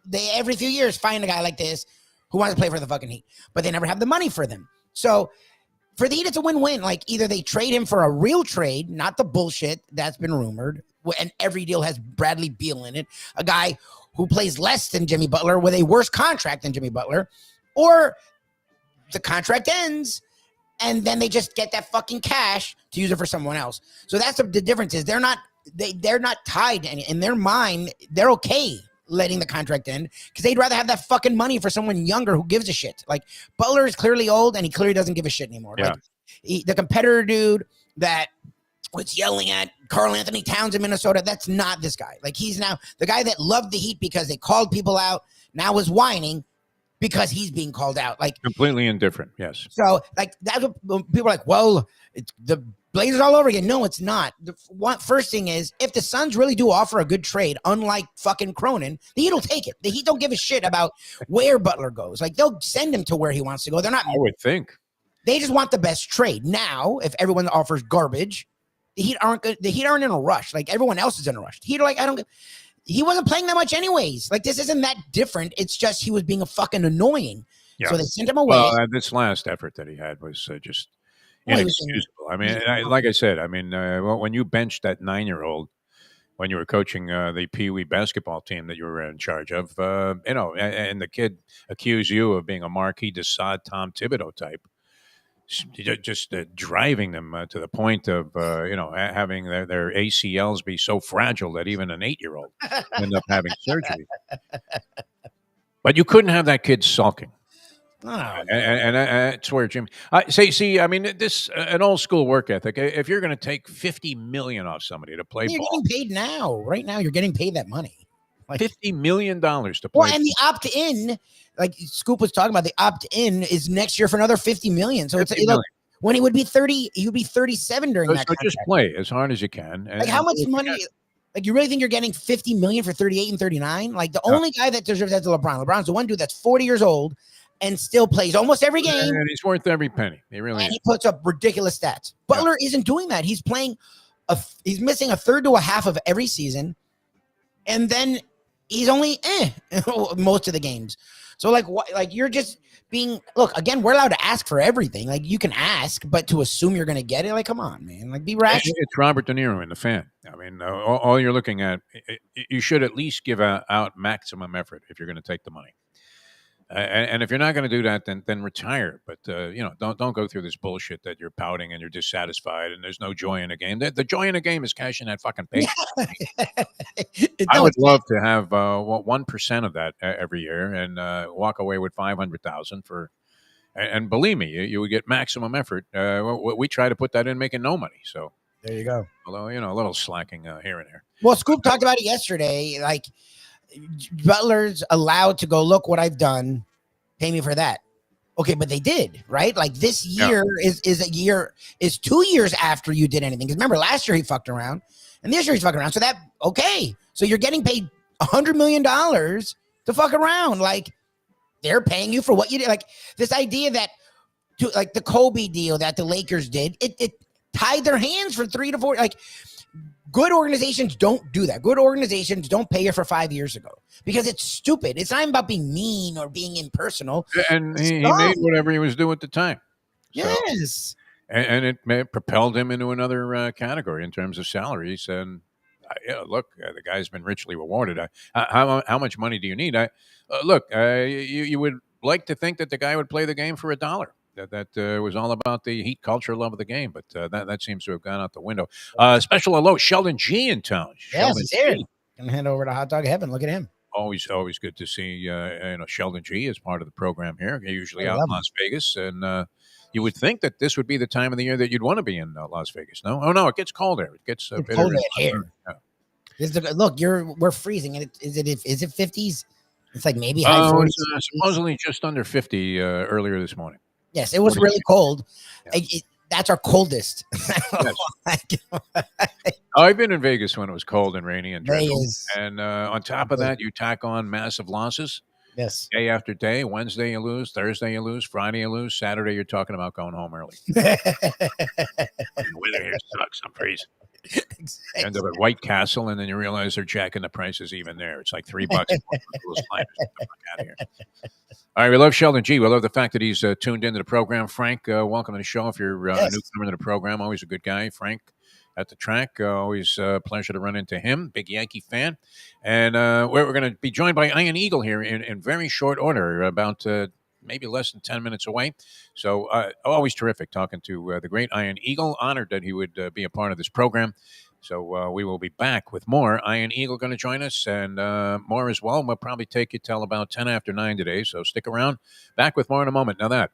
they every few years find a guy like this who wants to play for the fucking Heat, but they never have the money for them. So for the Heat, it's a win-win. Like, either they trade him for a real trade, not the bullshit that's been rumored, and every deal has Bradley Beal in it, a guy who plays less than Jimmy Butler with a worse contract than Jimmy Butler, or the contract ends and then they just get that fucking cash to use it for someone else. So that's the difference is they're not tied to any, in their mind. They're okay letting the contract end because they'd rather have that fucking money for someone younger who gives a shit. Like, Butler is clearly old and he clearly doesn't give a shit anymore. Yeah. Like, the competitor dude that was yelling at Karl Anthony Towns in Minnesota, that's not this guy. Like, he's now the guy that loved the Heat because they called people out, now is whining because he's being called out. Like, completely indifferent. Yes. So, like, that's what people are like, well, it's the Blazers all over again. No, it's not. The first thing is, if the Suns really do offer a good trade, unlike fucking Cronin, the Heat will take it. The Heat don't give a shit about where Butler goes. Like, they'll send him to where he wants to go. They're not. I would think. They just want the best trade. Now, if everyone offers garbage, the Heat aren't in a rush. Like, everyone else is in a rush. The Heat are like, he wasn't playing that much anyways. Like, this isn't that different. It's just he was being a fucking annoying. Yeah. So they sent him away. Well, this last effort that he had was just inexcusable. I mean, like I said, when you benched that 9-year-old when you were coaching the Pee Wee basketball team that you were in charge of, and the kid accused you of being a Marquis de Sade, Tom Thibodeau type, just driving them to the point of, having their ACLs be so fragile that even an 8-year-old end up having surgery. But you couldn't have that kid sulking. Oh, and that's where Jim. This an old school work ethic. If you're going to take $50 million off somebody to play you're ball, getting paid now. Right now, you're getting paid that money. Like, $50 million to play. Well, and the opt-in, like Scoop was talking about, the opt-in is next year for another $50 million. So it's when he would be 30, he would be 37 during that. So just play as hard as you can. Like, how much money? Like, you really think you're getting $50 million for 38 and 39? Like, the only guy that deserves that is LeBron. LeBron's the one dude that's 40 years old, and still plays almost every game. And he's worth every penny. He really and is. he puts up ridiculous stats. Butler isn't doing that. He's playing he's missing a third to a half of every season, and then he's only most of the games. So like you're just being again. We're allowed to ask for everything. Like you can ask, but to assume you're going to get it, like come on, man. Like be rational. It's Robert De Niro in The Fan. I mean, all you're looking at, you should at least give out maximum effort if you're going to take the money. And if you're not going to do that, then retire. But don't go through this bullshit that you're pouting and you're dissatisfied and there's no joy in the game. The joy in the game is cashing that fucking paycheck. I would love to have 1% of that every year and walk away with $500,000 for. And believe me, you would get maximum effort. We try to put that in making no money. So there you go. Although a little slacking here and there. Well, Scoop talked about it yesterday. Like. Butler's allowed to go, look what I've done, pay me for that. Okay, but they did, right? Like this year is 2 years after you did anything. Because remember, last year he fucked around, and this year he's fucking around. So so you're getting paid $100 million to fuck around. Like they're paying you for what you did. Like this idea that, like the Kobe deal that the Lakers did, it tied their hands for 3 to 4. Like. Good organizations don't do that. Good organizations don't pay you for 5 years ago because it's stupid. It's not about being mean or being impersonal. And he made whatever he was doing at the time. So, yes. And it propelled him into another category in terms of salaries. And look, the guy's been richly rewarded. How much money do you need? You would like to think that the guy would play the game for $1. That was all about the heat culture, love of the game, but that seems to have gone out the window. Special hello, Sheldon G in town. Yes, he's here. Gonna head over to Hot Dog Heaven. Look at him. Always good to see Sheldon G as part of the program here. You're usually out in Las Vegas, and you would think that this would be the time of the year that you'd want to be in Las Vegas. No, oh no, it gets cold there. It gets cold here. Yeah. Look, we're freezing. And is it 50s? It's like maybe high 40s. Supposedly just under 50 earlier this morning. Yes, it was really cold. Yeah. That's our coldest. I've been in Vegas when it was cold and rainy and dreadful. And on top of that, you tack on massive losses. Yes. Day after day. Wednesday you lose. Thursday you lose. Friday you lose. Saturday you're talking about going home early. The weather here sucks. I'm freezing. Exactly. You end up at White Castle, and then you realize they're jacking the prices even there. It's like $3 more for those sliders. Get the fuck out of here. All right, we love Sheldon G. We love the fact that he's tuned into the program. Frank, welcome to the show. If you're a newcomer to the program, always a good guy. Frank at the track, always a pleasure to run into him. Big Yankee fan. And we're going to be joined by Ian Eagle here in very short order, about maybe less than 10 minutes away. So always terrific talking to the great Ian Eagle. Honored that he would be a part of this program. So we will be back with more. Ian Eagle going to join us and more as well. We'll probably take you till about 10 after 9 today. So stick around. Back with more in a moment. Now that.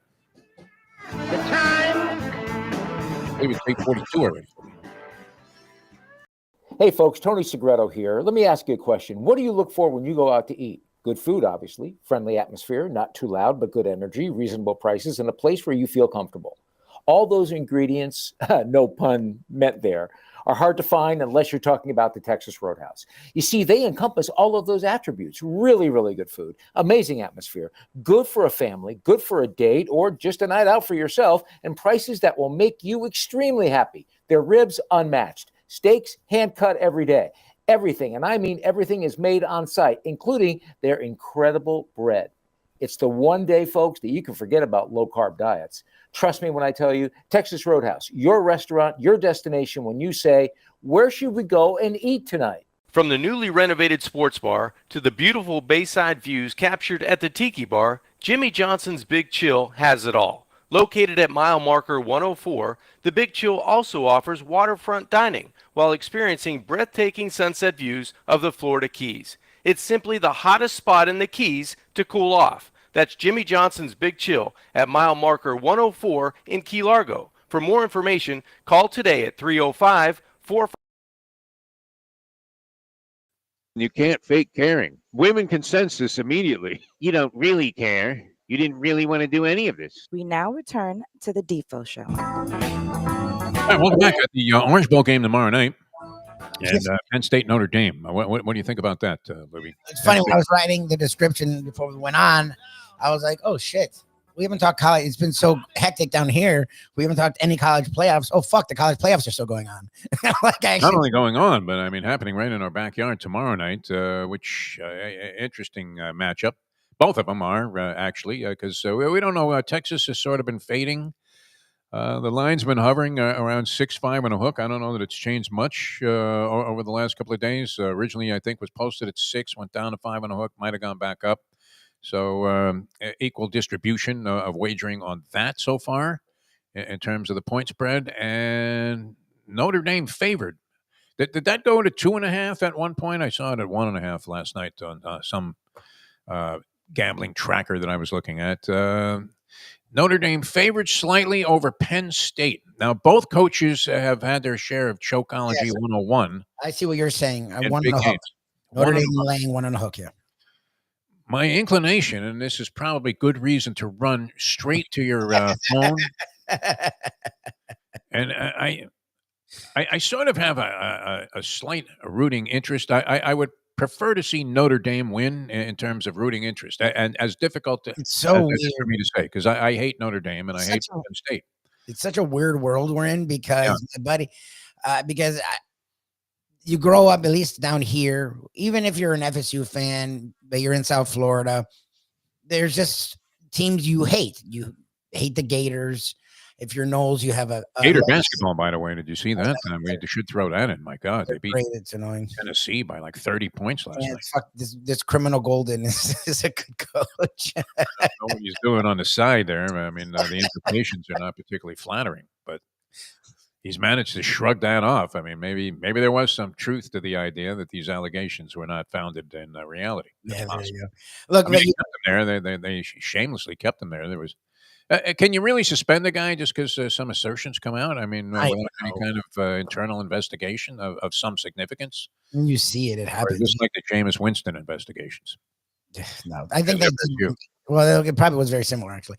The time. Maybe it's 8:42 already. Hey, folks. Tony Segreto here. Let me ask you a question. What do you look for when you go out to eat? Good food, obviously. Friendly atmosphere, not too loud, but good energy, reasonable prices, and a place where you feel comfortable. All those ingredients, no pun meant there, are hard to find unless you're talking about the Texas Roadhouse. You see, they encompass all of those attributes. Really, really good food, amazing atmosphere, good for a family, good for a date, or just a night out for yourself, and prices that will make you extremely happy. Their ribs, unmatched. Steaks, hand-cut every day. Everything, and I mean everything, is made on site, including their incredible bread. It's the one day, folks, that you can forget about low-carb diets. Trust me when I tell you, Texas Roadhouse, your restaurant, your destination when you say, where should we go and eat tonight? From the newly renovated sports bar to the beautiful bayside views captured at the Tiki Bar, Jimmy Johnson's Big Chill has it all. Located at mile marker 104, the Big Chill also offers waterfront dining while experiencing breathtaking sunset views of the Florida Keys. It's simply the hottest spot in the Keys to cool off. That's Jimmy Johnson's Big Chill at mile marker 104 in Key Largo. For more information, call today at 305-45. You can't fake caring. Women can sense this immediately. You don't really care. You didn't really want to do any of this. We now return to the Defo Show. All right, welcome back at the Orange Bowl game tomorrow night. And Penn State, Notre Dame. What do you think about that, Lubie? It's funny, when I was writing the description before we went on, I was like, oh shit. We haven't talked college. It's been so hectic down here. We haven't talked any college playoffs. Oh fuck, the college playoffs are still going on. Like Not only going on, but I mean happening right in our backyard tomorrow night. Which interesting matchup. Both of them are actually because we don't know. Texas has sort of been fading. The line's been hovering around 6-5 on a hook. I don't know that it's changed much over the last couple of days. Originally, I think was posted at 6, went down to 5 on a hook, might have gone back up. So equal distribution of wagering on that so far in terms of the point spread. And Notre Dame favored. Did that go to 2.5 at one point? I saw it at 1.5 last night on some gambling tracker that I was looking at. Notre Dame favored slightly over Penn State. Now, both coaches have had their share of Chokeology 101. I see what you're saying. in One big on a hook. games. Notre One on Dame a hook. laying one on a hook, yeah. My inclination, and this is probably good reason to run straight to your phone, and I sort of have a slight rooting interest. I would prefer to see Notre Dame win in terms of rooting interest, and as difficult It's as so it is for weird. me to say, because I hate Notre Dame and I hate Penn State. It's such a weird world we're in because my buddy, because you grow up, at least down here, even if you're an FSU fan, but you're in South Florida, there's just teams you hate. You hate the Gators. If you're Knowles, you have a Gator basketball, by the way. Did you see that? We should throw that in. My God, they beat great. It's annoying. Tennessee by like 30 points last night. Fuck this criminal Golden is a good coach. I don't know what he's doing on the side there. I mean, the implications are not particularly flattering, but he's managed to shrug that off. I mean, maybe there was some truth to the idea that these allegations were not founded in reality. Yeah, there you go. Look, I mean, they kept him there. They shamelessly kept him there. There was. Can you really suspend a guy just because some assertions come out? I mean, without any kind of internal investigation of some significance? When you see it, it happens. Just like the Jameis Winston investigations. No, I think that. Well, it probably was very similar, actually.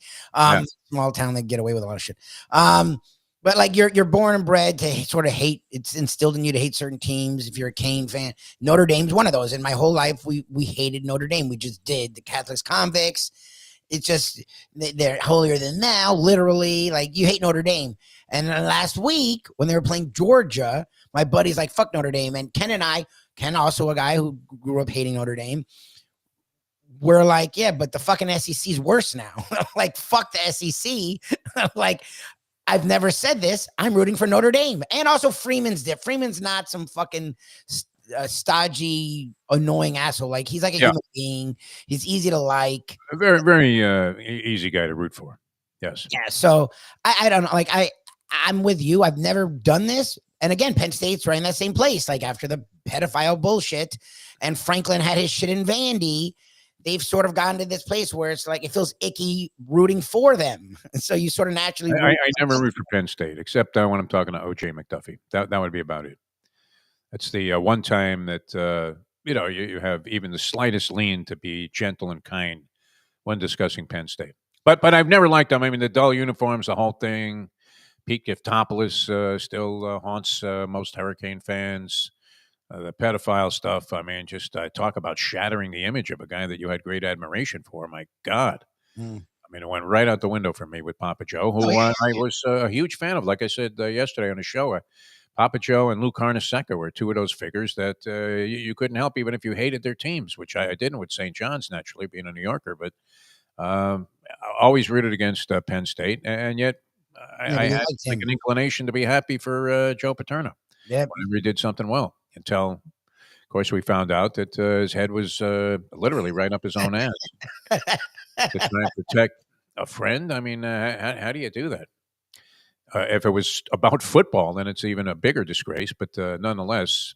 Small town, they get away with a lot of shit. But like you're born and bred to sort of hate. It's instilled in you to hate certain teams. If you're a Kane fan, Notre Dame's one of those. In my whole life, we hated Notre Dame. We just did. The Catholics, convicts. It's just they're holier than thou, literally. Like you hate Notre Dame. And then last week when they were playing Georgia, my buddy's like, "Fuck Notre Dame." And Ken, also a guy who grew up hating Notre Dame, we're like, "Yeah, but the fucking SEC is worse now." Like, fuck the SEC. Like, I've never said this. I'm rooting for Notre Dame, and also Freeman's not some fucking stodgy, annoying asshole. Like he's like a human being. He's easy to like. A very, very easy guy to root for. Yes. Yeah. So I don't know. Like I'm with you. I've never done this. And again, Penn State's right in that same place. Like after the pedophile bullshit, and Franklin had his shit in Vandy, they've sort of gotten to this place where it's like it feels icky rooting for them. And so you sort of naturally. I never root for Penn State except when I'm talking to O.J. McDuffie. That would be about it. That's the one time that you have even the slightest lean to be gentle and kind when discussing Penn State. But I've never liked them. I mean, the dull uniforms, the whole thing. Pete Giftopoulos still haunts most Hurricane fans. The pedophile stuff. I mean, just talk about shattering the image of a guy that you had great admiration for. My God. I mean, it went right out the window for me with Papa Joe, who I was a huge fan of. Like I said yesterday on the show, Papa Joe and Lou Carnesecca were two of those figures that you couldn't help even if you hated their teams, which I didn't with St. John's, naturally, being a New Yorker. But always rooted against Penn State. And yet I had like an inclination to be happy for Joe Paterno whenever he did something well. Until, of course, we found out that his head was literally right up his own ass. To try and protect a friend? I mean, how do you do that? If it was about football, then it's even a bigger disgrace. But nonetheless,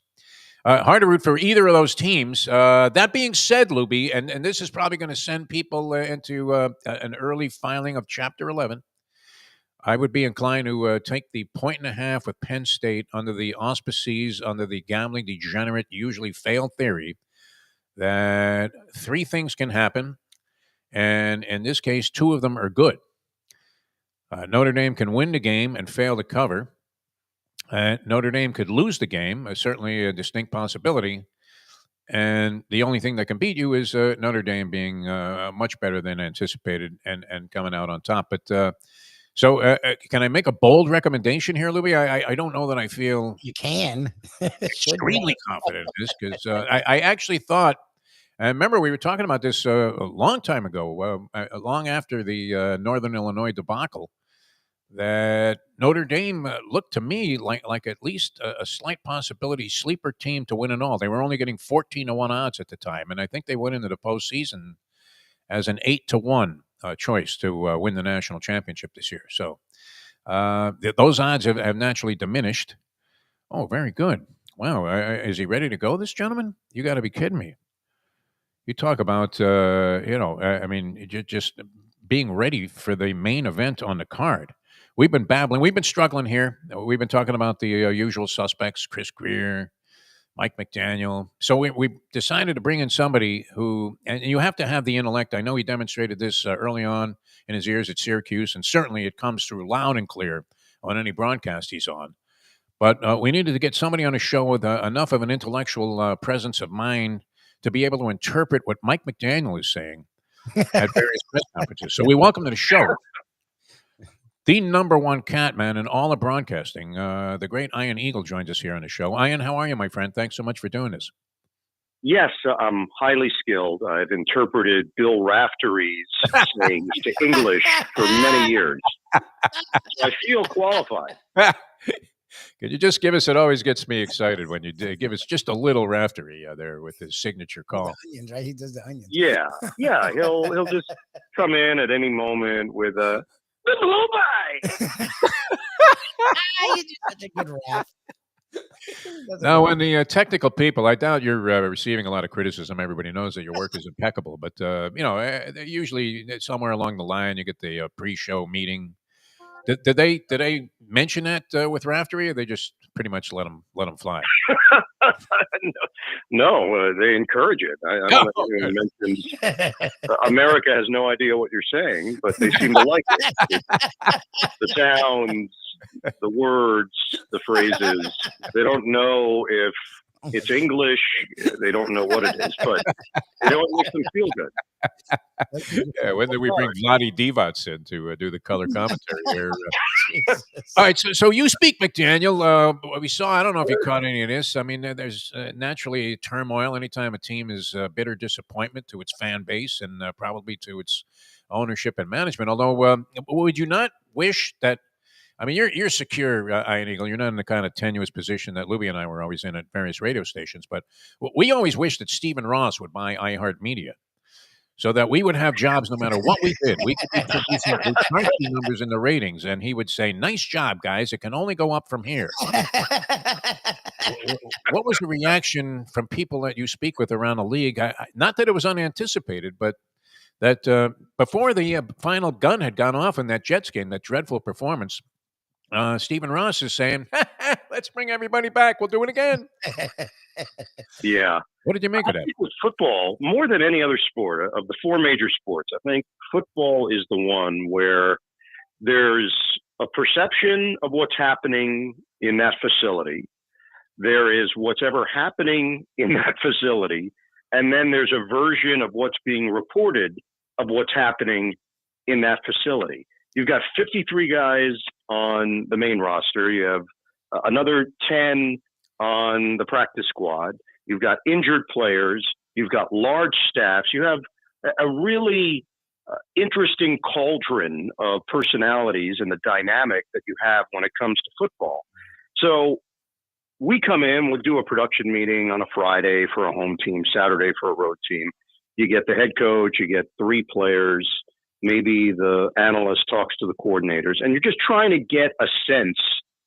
hard to root for either of those teams. That being said, Lubie, and this is probably going to send people into an early filing of Chapter 11. I would be inclined to take the 1.5 with Penn State under the auspices, under the gambling degenerate usually fail theory, that three things can happen. And in this case, two of them are good. Notre Dame can win the game and fail to cover. Notre Dame could lose the game, certainly a distinct possibility. And the only thing that can beat you is Notre Dame being much better than anticipated and coming out on top. But so can I make a bold recommendation here, Louis? I don't know that I feel You can. extremely confident in this because I actually thought. I remember we were talking about this a long time ago, long after the Northern Illinois debacle, that Notre Dame looked to me like at least a slight possibility sleeper team to win it all. They were only getting 14-1 odds at the time, and I think they went into the postseason as an 8-1 choice to win the national championship this year. So those odds have naturally diminished. Oh, very good. Wow, is he ready to go, this gentleman? You got to be kidding me. You talk about, I mean, just being ready for the main event on the card. We've been babbling. We've been struggling here. We've been talking about the usual suspects, Chris Greer, Mike McDaniel. So we decided to bring in somebody who, and you have to have the intellect. I know he demonstrated this early on in his years at Syracuse, and certainly it comes through loud and clear on any broadcast he's on. But we needed to get somebody on a show with enough of an intellectual presence of mind to be able to interpret what Mike McDaniel is saying at various press conferences. So we welcome to the show the number one cat man in all of broadcasting. The great Ian Eagle joins us here on the show. Ian, how are you, my friend? Thanks so much for doing this. Yes, I'm highly skilled. I've interpreted Bill Raftery's sayings to English for many years. I feel qualified. Could you just give us? It always gets me excited when you give us just a little Raftery there with his signature call. The onions, right? He does the onions. Yeah. He'll just come in at any moment with a Lubie. You do such a good rap. Now, when the technical people, I doubt you're receiving a lot of criticism. Everybody knows that your work is impeccable, but usually somewhere along the line you get the pre-show meeting. Did they mention that with Raftery, or they just pretty much let him fly? No, they encourage it. I don't know if you mentioned America has no idea what you're saying, but they seem to like it. The sounds, the words, the phrases. They don't know if it's English. They don't know what it is, but it makes them feel good. Yeah, when did we bring Vladi Divac in to do the color commentary here? All right, so you speak, McDaniel. We saw, I don't know if you caught any of this. I mean, there's naturally turmoil anytime a team is bitter disappointment to its fan base and probably to its ownership and management. Although, would you not wish that, I mean, you're secure, Ian Eagle. You're not in the kind of tenuous position that Lubie and I were always in at various radio stations. But we always wish that Stephen Ross would buy iHeartMedia so that we would have jobs no matter what we did. We could be producing McCarthy numbers in the ratings, and he would say, "Nice job, guys. It can only go up from here." What was the reaction from people that you speak with around the league? Not that it was unanticipated, but that before the final gun had gone off in that Jets game, that dreadful performance, Stephen Ross is saying, "Let's bring everybody back. We'll do it again." Yeah. What did you make of that? With football, more than any other sport, of the four major sports, I think football is the one where there's a perception of what's happening in that facility. There is what's ever happening in that facility. And then there's a version of what's being reported of what's happening in that facility. You've got 53 guys on the main roster. You have another 10 on the practice squad. You've got injured players. You've got large staffs. You have a really interesting cauldron of personalities and the dynamic that you have when it comes to football. So we come in, we'll do a production meeting on a Friday for a home team, Saturday for a road team. You get the head coach, you get 3 players, maybe the analyst talks to the coordinators, and you're just trying to get a sense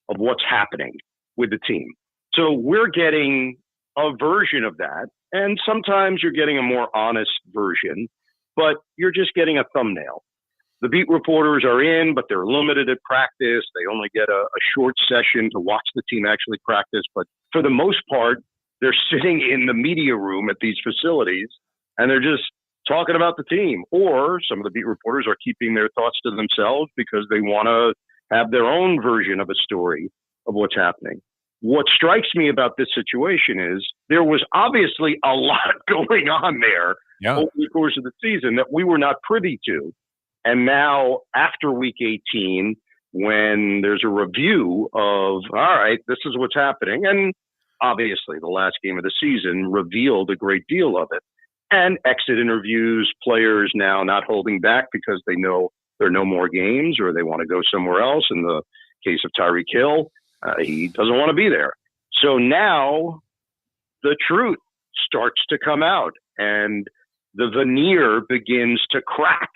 of what's happening with the team. So we're getting a version of that, and sometimes you're getting a more honest version, but you're just getting a thumbnail. The beat reporters are in, but they're limited at practice. They only get a short session to watch the team actually practice, but for the most part, they're sitting in the media room at these facilities, and they're just talking about the team. Or some of the beat reporters are keeping their thoughts to themselves because they want to have their own version of a story of what's happening. what strikes me about this situation is there was obviously a lot going on there over the course of the season that we were not privy to. And now after week 18, when there's a review of, all right, this is what's happening. And obviously the last game of the season revealed a great deal of it. And exit interviews, players now not holding back because they know there are no more games or they want to go somewhere else. In the case of Tyreek Hill, he doesn't want to be there. So now the truth starts to come out and the veneer begins to crack.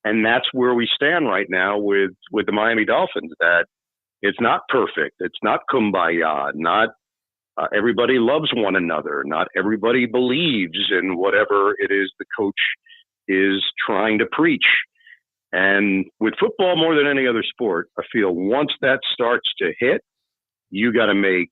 And that's where we stand right now with the Miami Dolphins, that it's not perfect. It's not kumbaya, not everybody loves one another. Not everybody believes in whatever it is the coach is trying to preach. And with football more than any other sport, I feel once that starts to hit, you got to make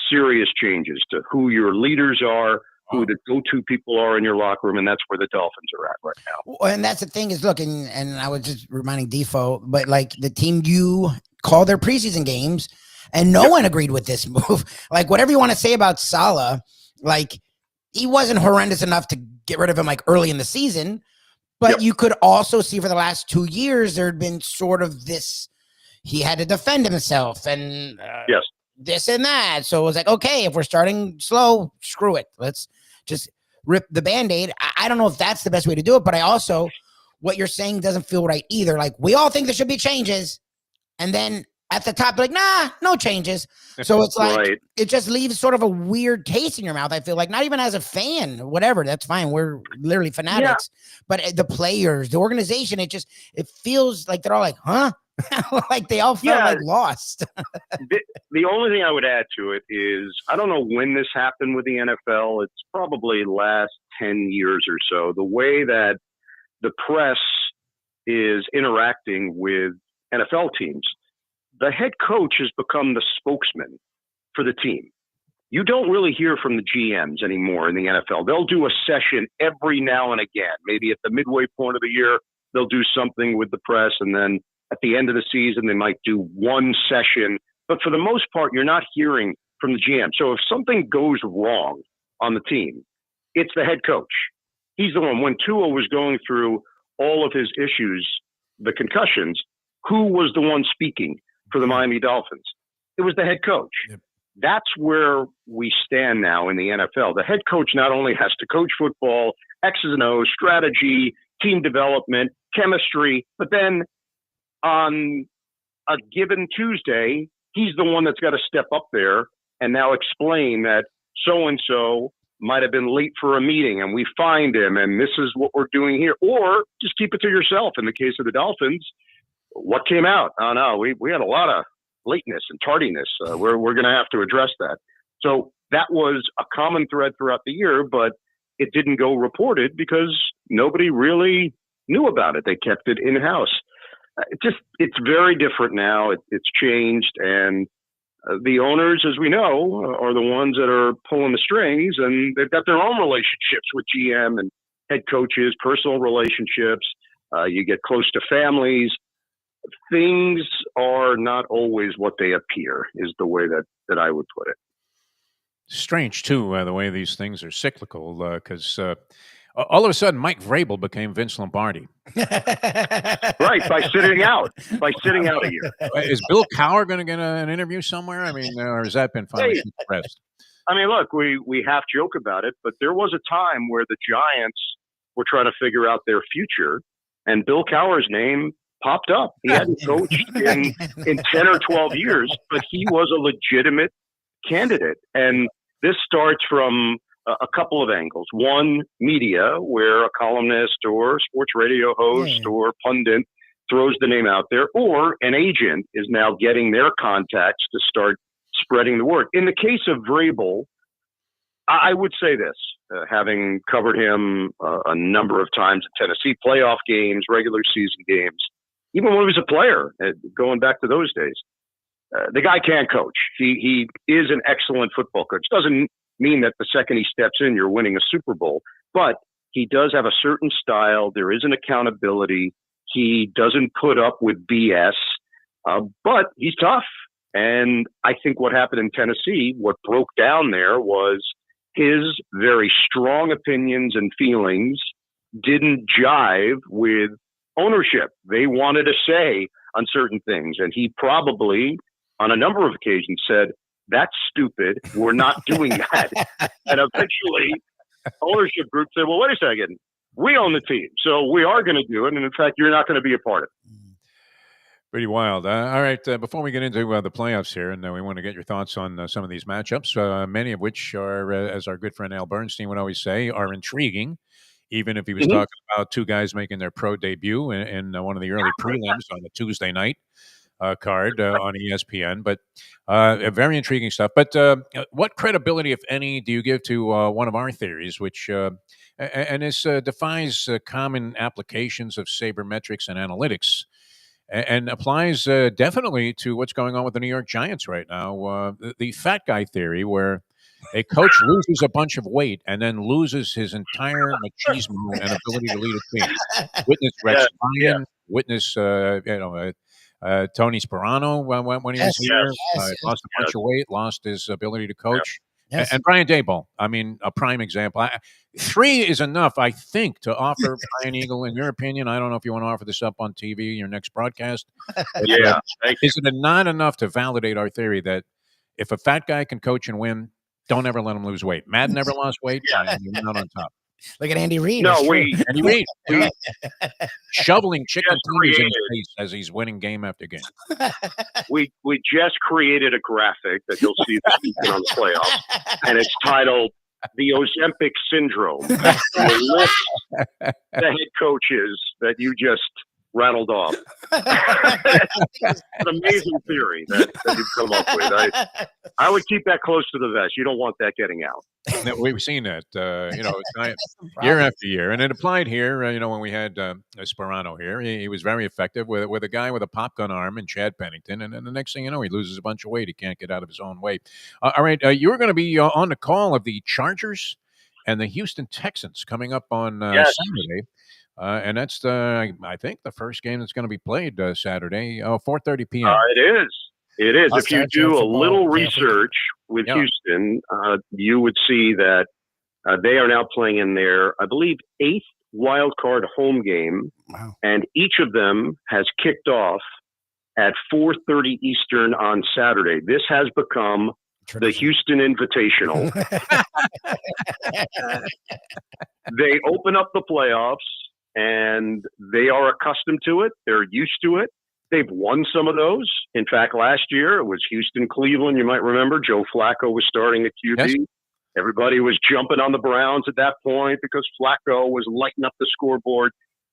serious changes to who your leaders are, who the go-to people are in your locker room, and that's where the Dolphins are at right now. Well, and that's the thing is, look, and I was just reminding Defo, but like the team you call their preseason games, and no one agreed with this move. Like, whatever you want to say about Saleh, like, he wasn't horrendous enough to get rid of him like early in the season, but you could also see for the last 2 years there had been sort of this, he had to defend himself and this and that. So it was like, okay, if we're starting slow, screw it. Let's just rip the Band-Aid. I don't know if that's the best way to do it, but I also, what you're saying doesn't feel right either. Like, we all think there should be changes, and then at the top, like, nah, no changes. So it's like, it just leaves sort of a weird taste in your mouth. I feel like, not even as a fan, whatever, that's fine. We're literally fanatics, but the players, the organization, it feels like they're all like, huh? Like they all felt like lost. The only thing I would add to it is, I don't know when this happened with the NFL. It's probably last 10 years or so. The way that the press is interacting with NFL teams, the head coach has become the spokesman for the team. You don't really hear from the GMs anymore in the NFL. They'll do a session every now and again. Maybe at the midway point of the year, they'll do something with the press, and then at the end of the season, they might do one session. But for the most part, you're not hearing from the GM. So if something goes wrong on the team, it's the head coach. He's the one. When Tua was going through all of his issues, the concussions, who was the one speaking for the Miami Dolphins? It was the head coach. That's where we stand now in the NFL. The head coach not only has to coach football, X's and O's, strategy, team development, chemistry, but then on a given Tuesday, he's the one that's got to step up there and now explain that so-and-so might have been late for a meeting and we find him and this is what we're doing here. Or just keep it to yourself. In the case of the Dolphins, what came out? Oh, no, we had a lot of lateness and tardiness. We're going to have to address that. So that was a common thread throughout the year, but it didn't go reported because nobody really knew about it. They kept it in-house. It's very different now. It's changed. And the owners, as we know, are the ones that are pulling the strings, and they've got their own relationships with GM and head coaches, personal relationships. You get close to families. Things are not always what they appear, is the way that I would put it. Strange, too, the way these things are cyclical, because all of a sudden, Mike Vrabel became Vince Lombardi. Right, by sitting out a year. Is Bill Cowher going to get an interview somewhere? I mean, or has that been finally suppressed? I mean, look, we half joke about it, but there was a time where the Giants were trying to figure out their future, and Bill Cowher's name popped up. He hadn't coached in 10 or 12 years, but he was a legitimate candidate. And this starts from a couple of angles. One, media, where a columnist or sports radio host or pundit throws the name out there, or an agent is now getting their contacts to start spreading the word. In the case of Vrabel, I would say this, having covered him a number of times in Tennessee, playoff games, regular season games, even when he was a player, going back to those days, the guy can coach. He is an excellent football coach. Doesn't mean that the second he steps in, you're winning a Super Bowl, but he does have a certain style. There is an accountability. He doesn't put up with BS, but he's tough And I think what happened in Tennessee, what broke down there was his very strong opinions and feelings didn't jive with ownership. They wanted a say on certain things. And he probably, on a number of occasions, said, "That's stupid. We're not doing that." And eventually, ownership group said, "Well, wait a second. We own the team, so we are going to do it. And in fact, you're not going to be a part of it." Pretty wild. All right, before we get into the playoffs here, and we want to get your thoughts on some of these matchups, many of which are, as our good friend Al Bernstein would always say, are intriguing, even if he was talking about two guys making their pro debut in one of the early prelims on the Tuesday night card on ESPN. But very intriguing stuff. But what credibility, if any, do you give to one of our theories, which and this defies common applications of sabermetrics and analytics, and applies definitely to what's going on with the New York Giants right now? The fat guy theory, where a coach loses a bunch of weight and then loses his entire machismo and ability to lead a team. Witness Rex Ryan, witness Tony Sperano when he was here, lost a bunch of weight, lost his ability to coach. Yes. And Brian Daboll, I mean, a prime example. 3 is enough, I think, to offer Brian Eagle, in your opinion. I don't know if you want to offer this up on TV, your next broadcast. Is it not enough to validate our theory that if a fat guy can coach and win, don't ever let him lose weight? Madden never lost weight, and you're not on top. Look at Andy Reid. Andy Reid. Shoveling chicken tenders in his face as he's winning game after game. We just created a graphic that you'll see this weekend on the playoffs, and it's titled "The Ozempic Syndrome." The list the head coaches that you just rattled off. It's an amazing theory that you've come up with. I would keep that close to the vest. You don't want that getting out. We've seen that, year after year, and it applied here. When we had Sperano here, he was very effective with a guy with a pop gun arm and Chad Pennington, and then the next thing you know, he loses a bunch of weight. He can't get out of his own way. All right, you're going to be on the call of the Chargers and the Houston Texans coming up on Saturday. And that's I think the first game that's going to be played Saturday, 4:30 p.m. It is. It is. If you do a little research with Houston, you would see that they are now playing in their, I believe, 8th wild card home game, and each of them has kicked off at 4:30 Eastern on Saturday. This has become the Houston Invitational. They open up the playoffs, and they are accustomed to it. They're used to it. They've won some of those. In fact, last year it was Houston-Cleveland. You might remember Joe Flacco was starting at QB. Yes. Everybody was jumping on the Browns at that point because Flacco was lighting up the scoreboard,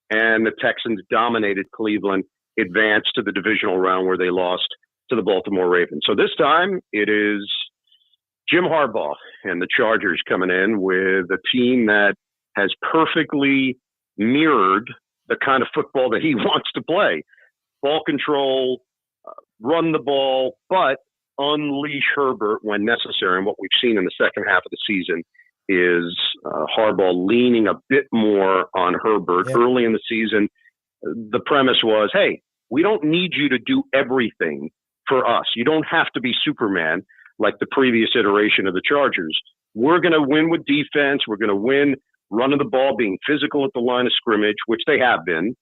and the Texans dominated Cleveland, advanced to the divisional round where they lost to the Baltimore Ravens. So this time it is Jim Harbaugh and the Chargers coming in with a team that has perfectly mirrored the kind of football that he wants to play. Ball control, run the ball, but unleash Herbert when necessary. And what we've seen in the second half of the season is Harbaugh leaning a bit more on Herbert. Early in the season, the premise was, hey, we don't need you to do everything for us. You don't have to be Superman like the previous iteration of the Chargers. We're going to win with defense. We're going to win running the ball, being physical at the line of scrimmage, which they have been.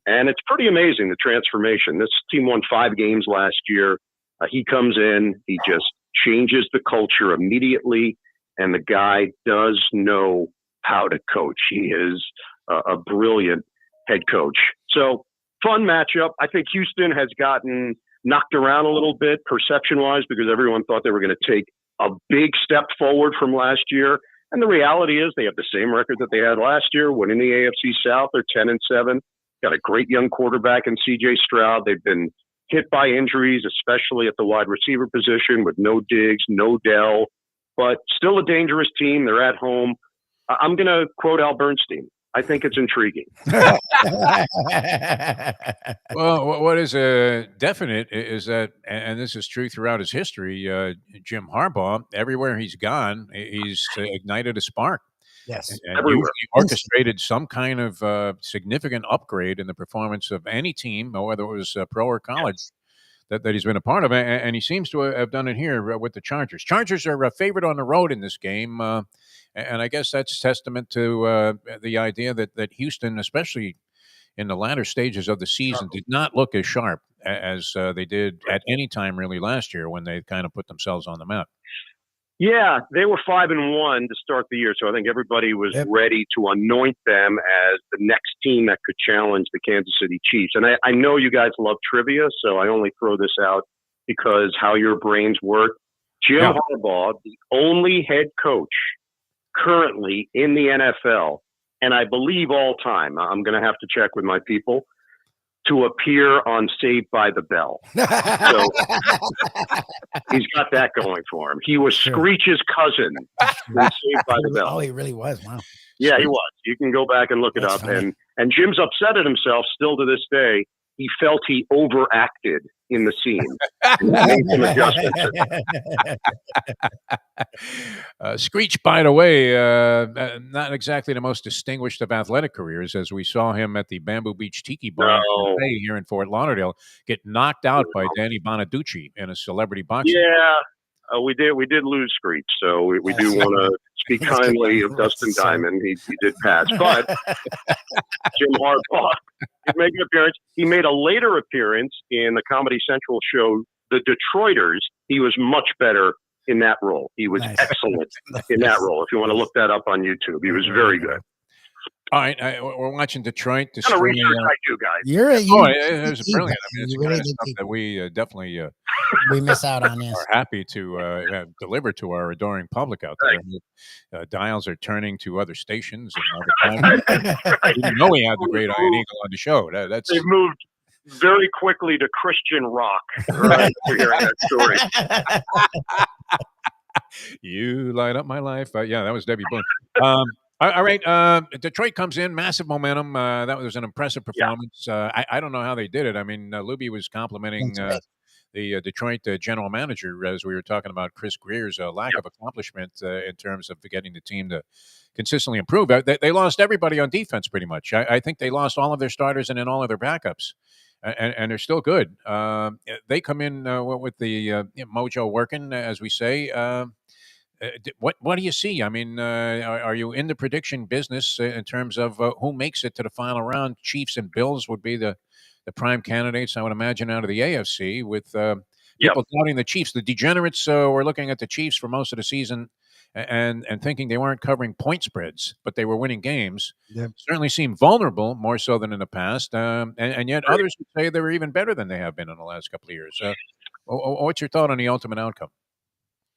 And it's pretty amazing, the transformation. This team won 5 games last year. He comes in, he just changes the culture immediately, and the guy does know how to coach. He is a brilliant head coach. So, fun matchup. I think Houston has gotten knocked around a little bit perception-wise because everyone thought they were going to take a big step forward from last year. And the reality is they have the same record that they had last year, winning the AFC South. They're 10-7. Got a great young quarterback in C.J. Stroud. They've been hit by injuries, especially at the wide receiver position with no Diggs, no Dell, but still a dangerous team. They're at home. I'm going to quote Al Bernstein. I think it's intriguing. Well, what is definite is that, and this is true throughout his history, Jim Harbaugh, everywhere he's gone, he's ignited a spark. Yes. And usually orchestrated some kind of significant upgrade in the performance of any team, whether it was pro or college, that he's been a part of, and he seems to have done it here with the Chargers. Chargers are a favorite on the road in this game, and I guess that's testament to the idea that Houston, especially in the latter stages of the season, did not look as sharp as they did at any time really last year when they kind of put themselves on the map. Yeah, they were 5-1 to start the year, so I think everybody was ready to anoint them as the next team that could challenge the Kansas City Chiefs. And I know you guys love trivia, so I only throw this out because how your brains work. Jim Harbaugh, the only head coach currently in the NFL, and I believe all time, I'm going to have to check with my people, to appear on Saved by the Bell. So he's got that going for him. He was Screech's cousin in Saved by the Bell. Oh, he really was. Wow. Yeah, he was. You can go back and look it up. Funny. And Jim's upset at himself still to this day. He felt he overacted in the scene. Made some adjustments. Screech, by the way, not exactly the most distinguished of athletic careers, as we saw him at the Bamboo Beach Tiki Bar here in Fort Lauderdale get knocked out by Danny Bonaducci in a celebrity boxing. Yeah, we did lose Screech, so we do want to speak kindly of Dustin Diamond. He did pass, but Jim Harbaugh did make an appearance. He made a later appearance in the Comedy Central show, The Detroiters. He was much better in that role. He was excellent in that role. If you want to look that up on YouTube, he was very good. All right, we're watching Detroit. What kind of research I do, guys? It was brilliant. I mean, it's the kind of stuff that we definitely we miss out on. Yes, are happy to deliver to our adoring public out there. Dials are turning to other stations and other times. I didn't know we had the great Ian Eagle on the show. They've moved very quickly to Christian rock. Right, we're hearing that story. You light up my life. Yeah, that was Debbie Boone. All right, Detroit comes in, massive momentum. That was an impressive performance. I don't know how they did it. I mean, Lubie was complimenting the Detroit general manager as we were talking about Chris Greer's lack of accomplishment in terms of getting the team to consistently improve. They lost everybody on defense pretty much. I think they lost all of their starters and then all of their backups, and they're still good. They come in with the mojo working, as we say. What do you see? I mean, are you in the prediction business in terms of who makes it to the final round? Chiefs and Bills would be the prime candidates, I would imagine, out of the AFC, with people doubting the Chiefs. The degenerates were looking at the Chiefs for most of the season and thinking they weren't covering point spreads, but they were winning games. Certainly seem vulnerable, more so than in the past. And yet others would say they were even better than they have been in the last couple of years. What's your thought on the ultimate outcome?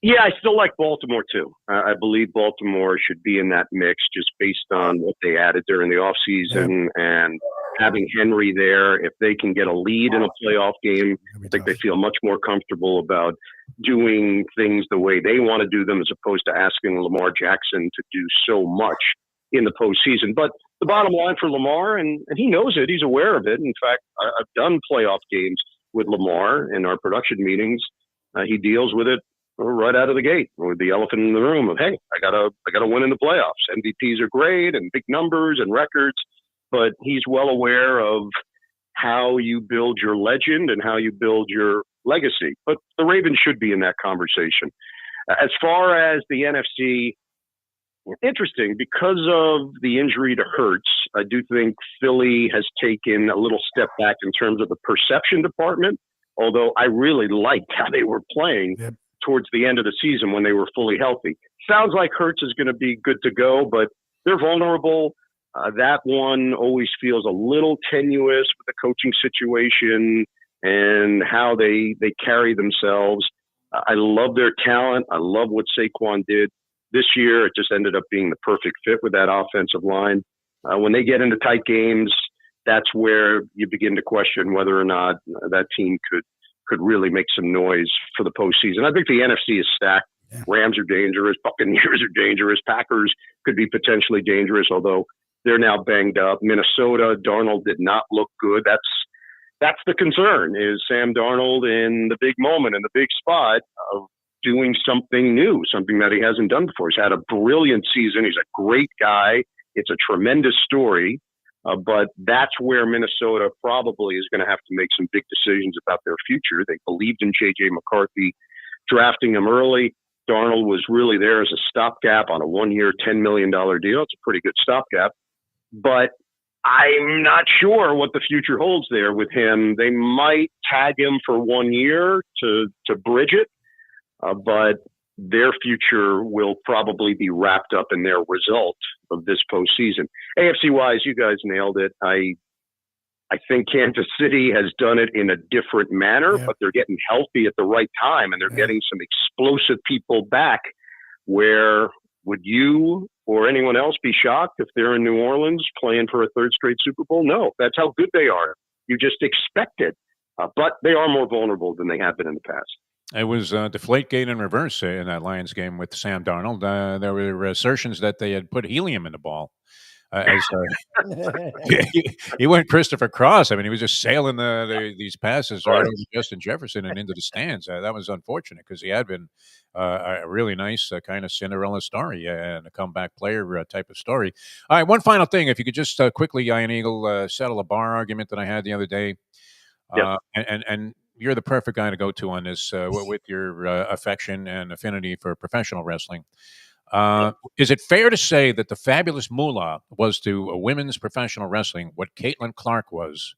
Yeah, I still like Baltimore, too. I believe Baltimore should be in that mix just based on what they added during the offseason and having Henry there. If they can get a lead in a playoff game, I think they feel much more comfortable about doing things the way they want to do them as opposed to asking Lamar Jackson to do so much in the postseason. But the bottom line for Lamar, and he knows it, he's aware of it. In fact, I've done playoff games with Lamar in our production meetings. He deals with it right out of the gate with the elephant in the room of, hey, I gotta win in the playoffs. MVPs are great and big numbers and records, but he's well aware of how you build your legend and how you build your legacy. But the Ravens should be in that conversation. As far as the NFC, interesting, because of the injury to Hurts, I do think Philly has taken a little step back in terms of the perception department, although I really liked how they were playing towards the end of the season when they were fully healthy. Sounds like Hurts is going to be good to go, but they're vulnerable. That one always feels a little tenuous with the coaching situation and how they carry themselves. I love their talent. I love what Saquon did this year. It just ended up being the perfect fit with that offensive line. When they get into tight games, that's where you begin to question whether or not that team could really make some noise for the postseason. I think the NFC is stacked. Rams are dangerous. Buccaneers are dangerous. Packers could be potentially dangerous, although they're now banged up. Minnesota, Darnold did not look good. That's the concern, is Sam Darnold in the big moment, in the big spot of doing something new, something that he hasn't done before. He's had a brilliant season. He's a great guy. It's a tremendous story. But that's where Minnesota probably is going to have to make some big decisions about their future. They believed in J.J. McCarthy, drafting him early. Darnold was really there as a stopgap on a 1-year, $10 million deal. It's a pretty good stopgap. But I'm not sure what the future holds there with him. They might tag him for 1 year to bridge it, but their future will probably be wrapped up in their result of this postseason. AFC-wise, you guys nailed it. I think Kansas City has done it in a different manner, but they're getting healthy at the right time, and they're getting some explosive people back. Where would you or anyone else be shocked if they're in New Orleans playing for a third straight Super Bowl? No, that's how good they are. You just expect it. But they are more vulnerable than they have been in the past. It was Deflategate in reverse in that Lions game with Sam Darnold. There were assertions that they had put helium in the ball. He went Christopher Cross. I mean, he was just sailing these passes right over Justin Jefferson and into the stands. That was unfortunate because he had been a really nice kind of Cinderella story and a comeback player type of story. All right, one final thing. If you could just quickly, Ian Eagle, settle a bar argument that I had the other day. And you're the perfect guy to go to on this with your affection and affinity for professional wrestling. Is it fair to say that the fabulous Moolah was to women's professional wrestling what Caitlin Clark was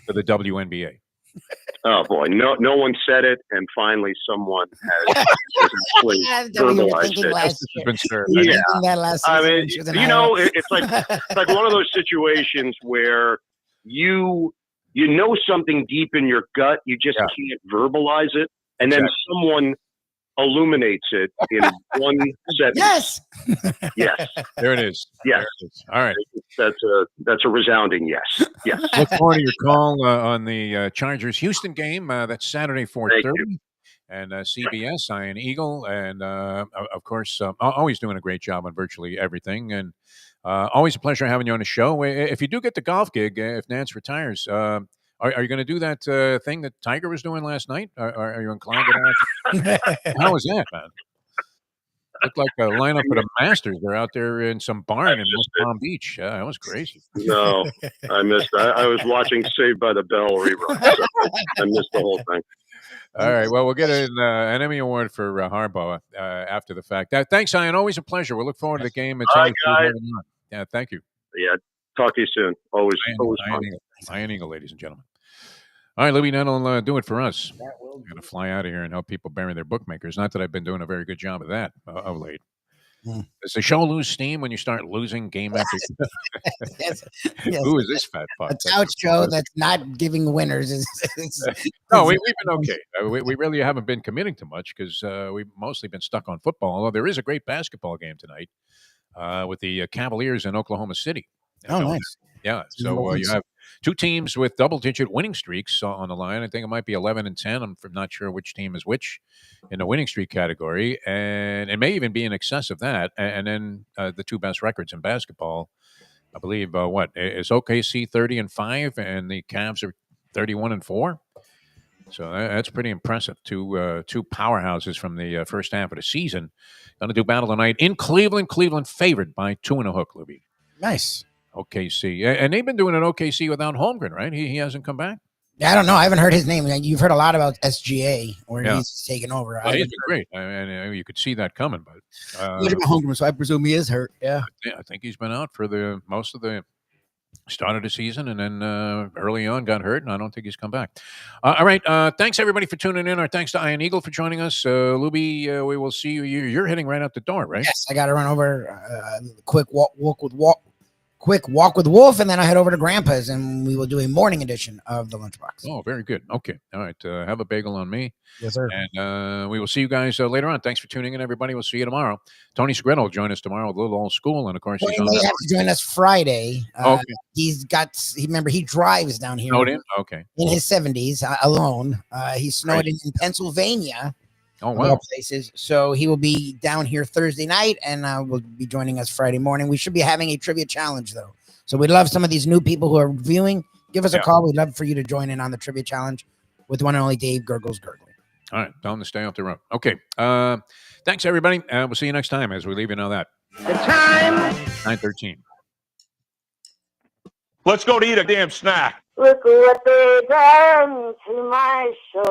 to the WNBA? Oh boy, no one said it, and finally someone has actually verbalized it. Has been served. Yeah, I mean, it's like one of those situations where you know something deep in your gut, you just can't verbalize it, and then someone illuminates it in one sentence. Yes. There it is. Yes. It is. All right. That's a resounding yes. Yes. Look forward to your call on the Chargers Houston game. That's Saturday 4:30. And CBS, Ian Eagle, and of course, always doing a great job on virtually everything. And always a pleasure having you on the show. If you do get the golf gig, if Nance retires, are you going to do that thing that Tiger was doing last night? Are you inclined to that? How was that, man? Looked like a lineup for the Masters. They're out there in some barn in West Palm Beach. Yeah, that was crazy. No, I missed that. I was watching Saved by the Bell rerun. So I missed the whole thing. All right. Well, we'll get an Emmy Award for Harbaugh after the fact. Thanks, Ian. Always a pleasure. We'll look forward to the game. It's all right, guys. Yeah, thank you. Yeah, talk to you soon. Always fun. Ian Eagle, ladies and gentlemen. All right, Lubie, that'll do it for us. I'm going to fly out of here and help people bury their bookmakers. Not that I've been doing a very good job of that of late. Does the show lose steam when you start losing game after game? Yes. Who is this fat fuck? A tout show that's not giving winners. No, we've been okay. We really haven't been committing to much because we've mostly been stuck on football, although there is a great basketball game tonight with the Cavaliers in Oklahoma City. Oh, nice. Yeah, so you have two teams with double-digit winning streaks on the line. I think it might be 11-10. I'm not sure which team is which in the winning streak category, and it may even be in excess of that. And then the two best records in basketball, I believe, is OKC 30-5, and the Cavs are 31-4. So that's pretty impressive. Two powerhouses from the first half of the season going to do battle tonight in Cleveland. Cleveland favored by 2.5, Lubie. Nice. OKC. And they've been doing an OKC without Holmgren, right? He hasn't come back? Yeah, I don't know. I haven't heard his name. You've heard a lot about SGA, where he's taken over. Well, he's been great. And you could see that coming. But Holmgren, so I presume he is hurt. Yeah. I think he's been out for most of the start of the season, and then early on got hurt, and I don't think he's come back. All right. Thanks, everybody, for tuning in. Our thanks to Ian Eagle for joining us. Lubie, we will see you. You're heading right out the door, right? Yes, I got to run over quick walk with Wolf, and then I head over to Grandpa's, and we will do a morning edition of the Lunchbox. Oh, very good. Okay. All right. Have a bagel on me. Yes, sir. And we will see you guys later on. Thanks for tuning in, everybody. We'll see you tomorrow. Tony Segretto will join us tomorrow with a little old school, and of course, he may have to join us Friday. Remember, he drives down here. Okay. In his 70s alone. He's snowed in Pennsylvania. Oh, wow. Places. So he will be down here Thursday night, and will be joining us Friday morning. We should be having a trivia challenge, though. So we'd love some of these new people who are viewing. Give us a call. We'd love for you to join in on the trivia challenge with one and only Dave Gurgles Gurgling. All right. Tell them to stay off the road. Okay. Thanks, everybody. We'll see you next time as we leave you know that. The time. 9:13. Let's go to eat a damn snack. Look what they done to my soul.